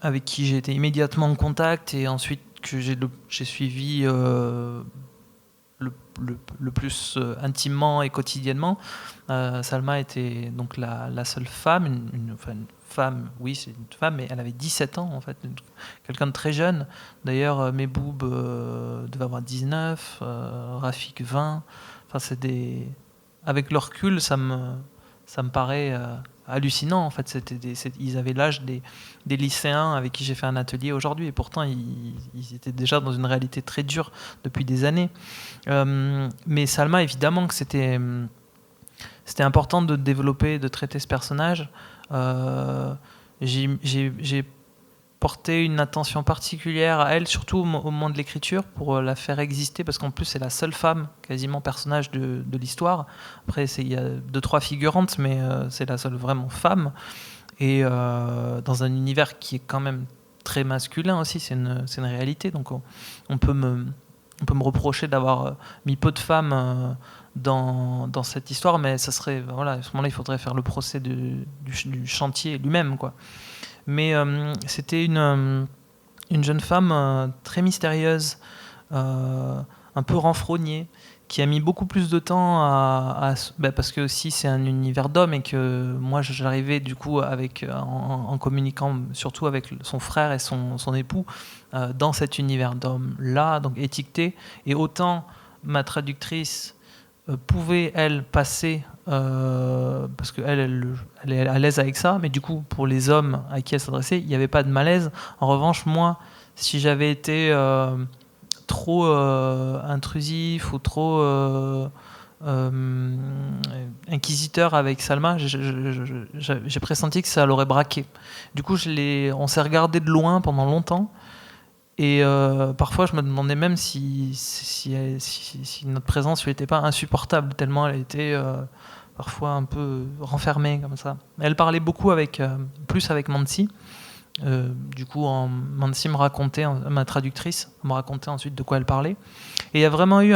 avec qui j'ai été immédiatement en contact et ensuite que j'ai suivi le plus intimement et quotidiennement. Salma était donc la seule femme, une femme, oui c'est une femme, mais elle avait 17 ans en fait, quelqu'un de très jeune. D'ailleurs Mehboub devait avoir 19, Rafik 20, enfin avec le recul ça me paraît hallucinant en fait. Ils avaient l'âge des lycéens avec qui j'ai fait un atelier aujourd'hui et pourtant ils étaient déjà dans une réalité très dure depuis des années. Mais Salma, évidemment que c'était important de développer, de traiter ce personnage. J'ai porté une attention particulière à elle, surtout au moment de l'écriture, pour la faire exister, parce qu'en plus c'est la seule femme, quasiment personnage de l'histoire. Après il y a 2-3 figurantes, mais c'est la seule vraiment femme. Et dans un univers qui est quand même très masculin aussi, c'est une réalité. Donc on peut me reprocher d'avoir mis peu de femmes dans cette histoire, mais ça serait, voilà, à ce moment-là, il faudrait faire le procès du chantier lui-même, quoi. Mais c'était une jeune femme très mystérieuse, un peu renfrognée, qui a mis beaucoup plus de temps parce que aussi c'est un univers d'hommes et que moi j'arrivais du coup en communiquant surtout avec son frère et son époux dans cet univers d'hommes là, donc étiqueté, et autant ma traductrice pouvait elle passer parce qu'elle est à l'aise avec ça, mais du coup pour les hommes à qui elle s'adressait il n'y avait pas de malaise. En revanche, moi, si j'avais été trop intrusif ou trop inquisiteur avec Salma, j'ai pressenti que ça l'aurait braqué. Du coup on s'est regardé de loin pendant longtemps. Et parfois, je me demandais même si notre présence lui était pas insupportable, tellement elle était parfois un peu renfermée comme ça. Elle parlait beaucoup plus avec Mansi. Du coup, Mansi me racontait, ma traductrice me racontait ensuite de quoi elle parlait. Et il y a vraiment eu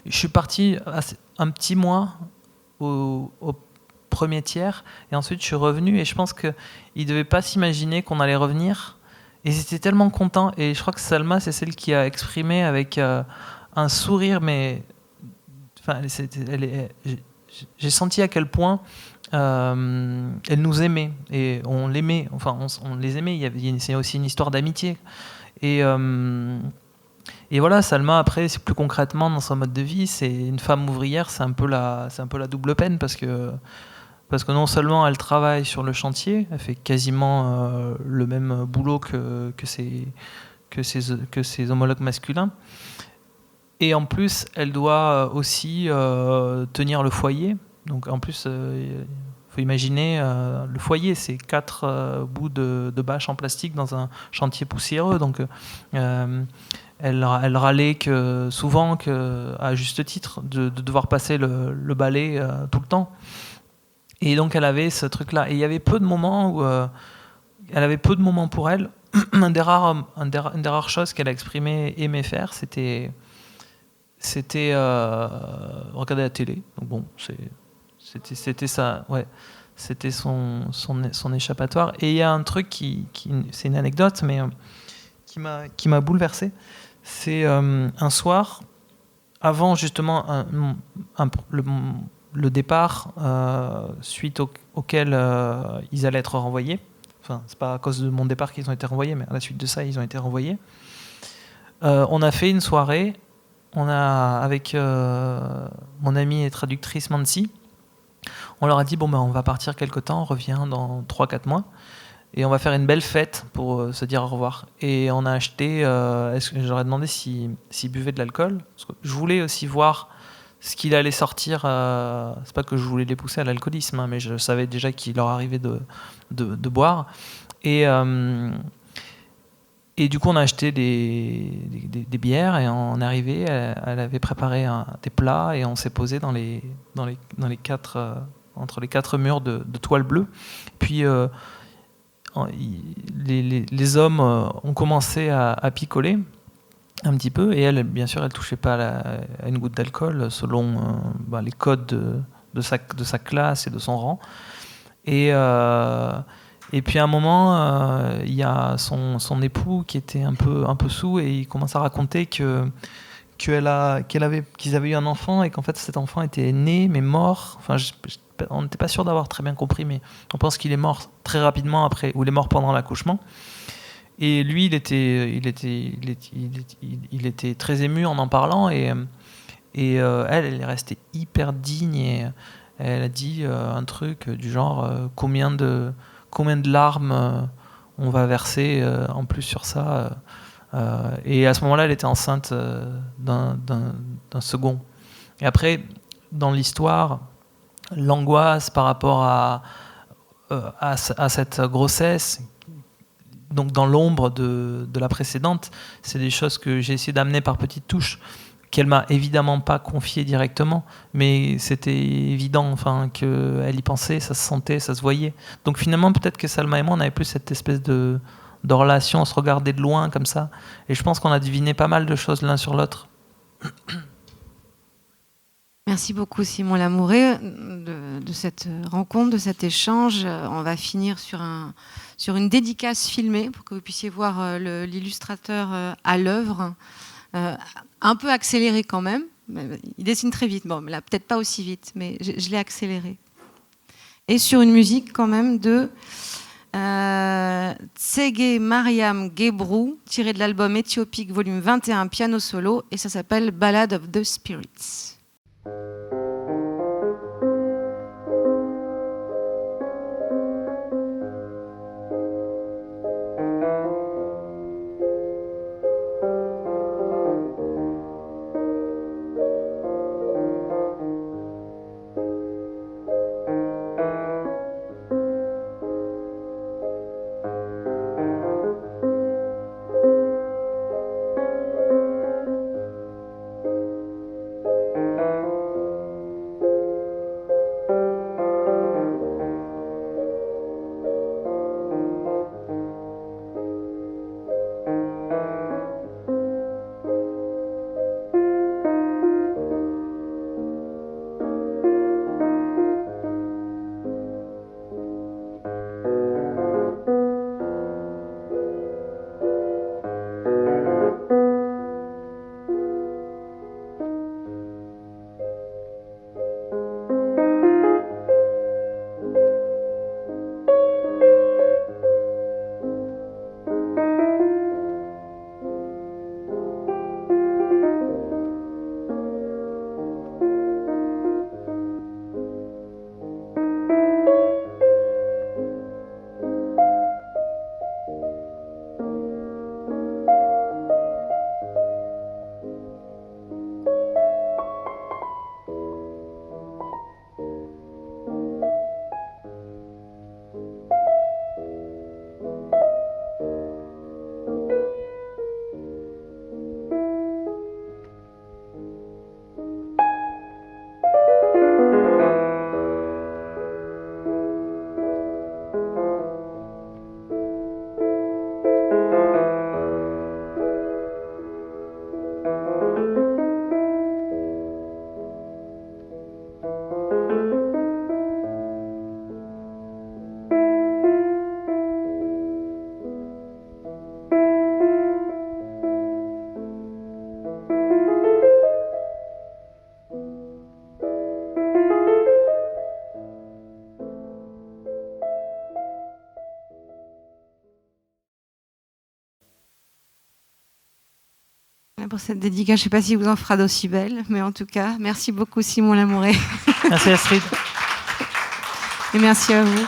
je suis parti un petit mois au premier tiers, et ensuite je suis revenu, et je pense qu'ils ne devaient pas s'imaginer qu'on allait revenir. Et ils étaient tellement contents, et je crois que Salma, c'est celle qui a exprimé avec un sourire, mais enfin, j'ai senti à quel point elle nous aimait, et on l'aimait, enfin on les aimait. C'est aussi une histoire d'amitié. Et voilà, Salma, après, c'est plus concrètement dans son mode de vie, c'est une femme ouvrière, c'est un peu la double peine, parce que non seulement elle travaille sur le chantier, elle fait quasiment le même boulot que ses homologues masculins, et en plus elle doit aussi tenir le foyer. Donc en plus, faut imaginer le foyer, c'est 4 bouts de bâche en plastique dans un chantier poussiéreux. Donc elle râlait souvent, à juste titre, de devoir passer le balai tout le temps. Et donc elle avait ce truc-là. Et il y avait peu de moments où elle avait peu de moments pour elle. Une des rares choses qu'elle a exprimé aimer faire, c'était regarder la télé. Donc bon, c'était ça, ouais. C'était son échappatoire. Et il y a un truc c'est une anecdote, mais qui m'a bouleversé. C'est un soir, avant justement le départ, suite auquel ils allaient être renvoyés. Enfin, c'est pas à cause de mon départ qu'ils ont été renvoyés, mais à la suite de ça, ils ont été renvoyés. On a fait une soirée. Avec mon amie et traductrice Mansi, on leur a dit on va partir quelque temps, on revient dans 3-4 mois. et on va faire une belle fête pour se dire au revoir. Et on a acheté, j'aurais demandé s'il buvait de l'alcool, parce que je voulais aussi voir ce qu'il allait sortir. C'est pas que je voulais les pousser à l'alcoolisme, hein, mais je savais déjà qu'il leur arrivait de boire. Et du coup, on a acheté des bières et on est arrivé. Elle avait préparé des plats et on s'est posé dans les quatre, entre les 4 murs de toile bleue. Puis les hommes ont commencé à picoler un petit peu, et elle, bien sûr, elle touchait pas à une goutte d'alcool selon les codes de sa classe et de son rang. Et puis à un moment, il y a son époux qui était un peu saoul, et il commence à raconter qu'ils avaient eu un enfant, et qu'en fait cet enfant était né mais mort. Enfin, on n'était pas sûr d'avoir très bien compris, mais on pense qu'il est mort très rapidement après, ou il est mort pendant l'accouchement. Et lui, il était très ému en parlant, et elle est restée hyper digne, et elle a dit un truc du genre combien de larmes on va verser en plus sur ça. Et à ce moment-là, elle était enceinte d'un second. Et après, dans l'histoire, l'angoisse par rapport à cette grossesse, donc dans l'ombre de la précédente, c'est des choses que j'ai essayé d'amener par petites touches, qu'elle m'a évidemment pas confiées directement, mais c'était évident, enfin, qu'elle y pensait, ça se sentait, ça se voyait. Donc finalement, peut-être que Salma et moi, on avait plus cette espèce de relation, on se regardait de loin comme ça, et je pense qu'on a deviné pas mal de choses l'un sur l'autre. Merci beaucoup Simon Lamouré de cette rencontre, de cet échange. On va finir sur une dédicace filmée pour que vous puissiez voir l'illustrateur à l'œuvre, un peu accéléré quand même. Il dessine très vite, bon, là peut-être pas aussi vite, mais je l'ai accéléré. Et sur une musique quand même de Tsege Mariam Gebru, tiré de l'album Éthiopique volume 21 piano solo, et ça s'appelle Ballad of the Spirits. Pour cette dédicace, je ne sais pas si vous en fera d'aussi belle, mais en tout cas, merci beaucoup Simon Lamouré. Merci Astrid. Et merci à vous.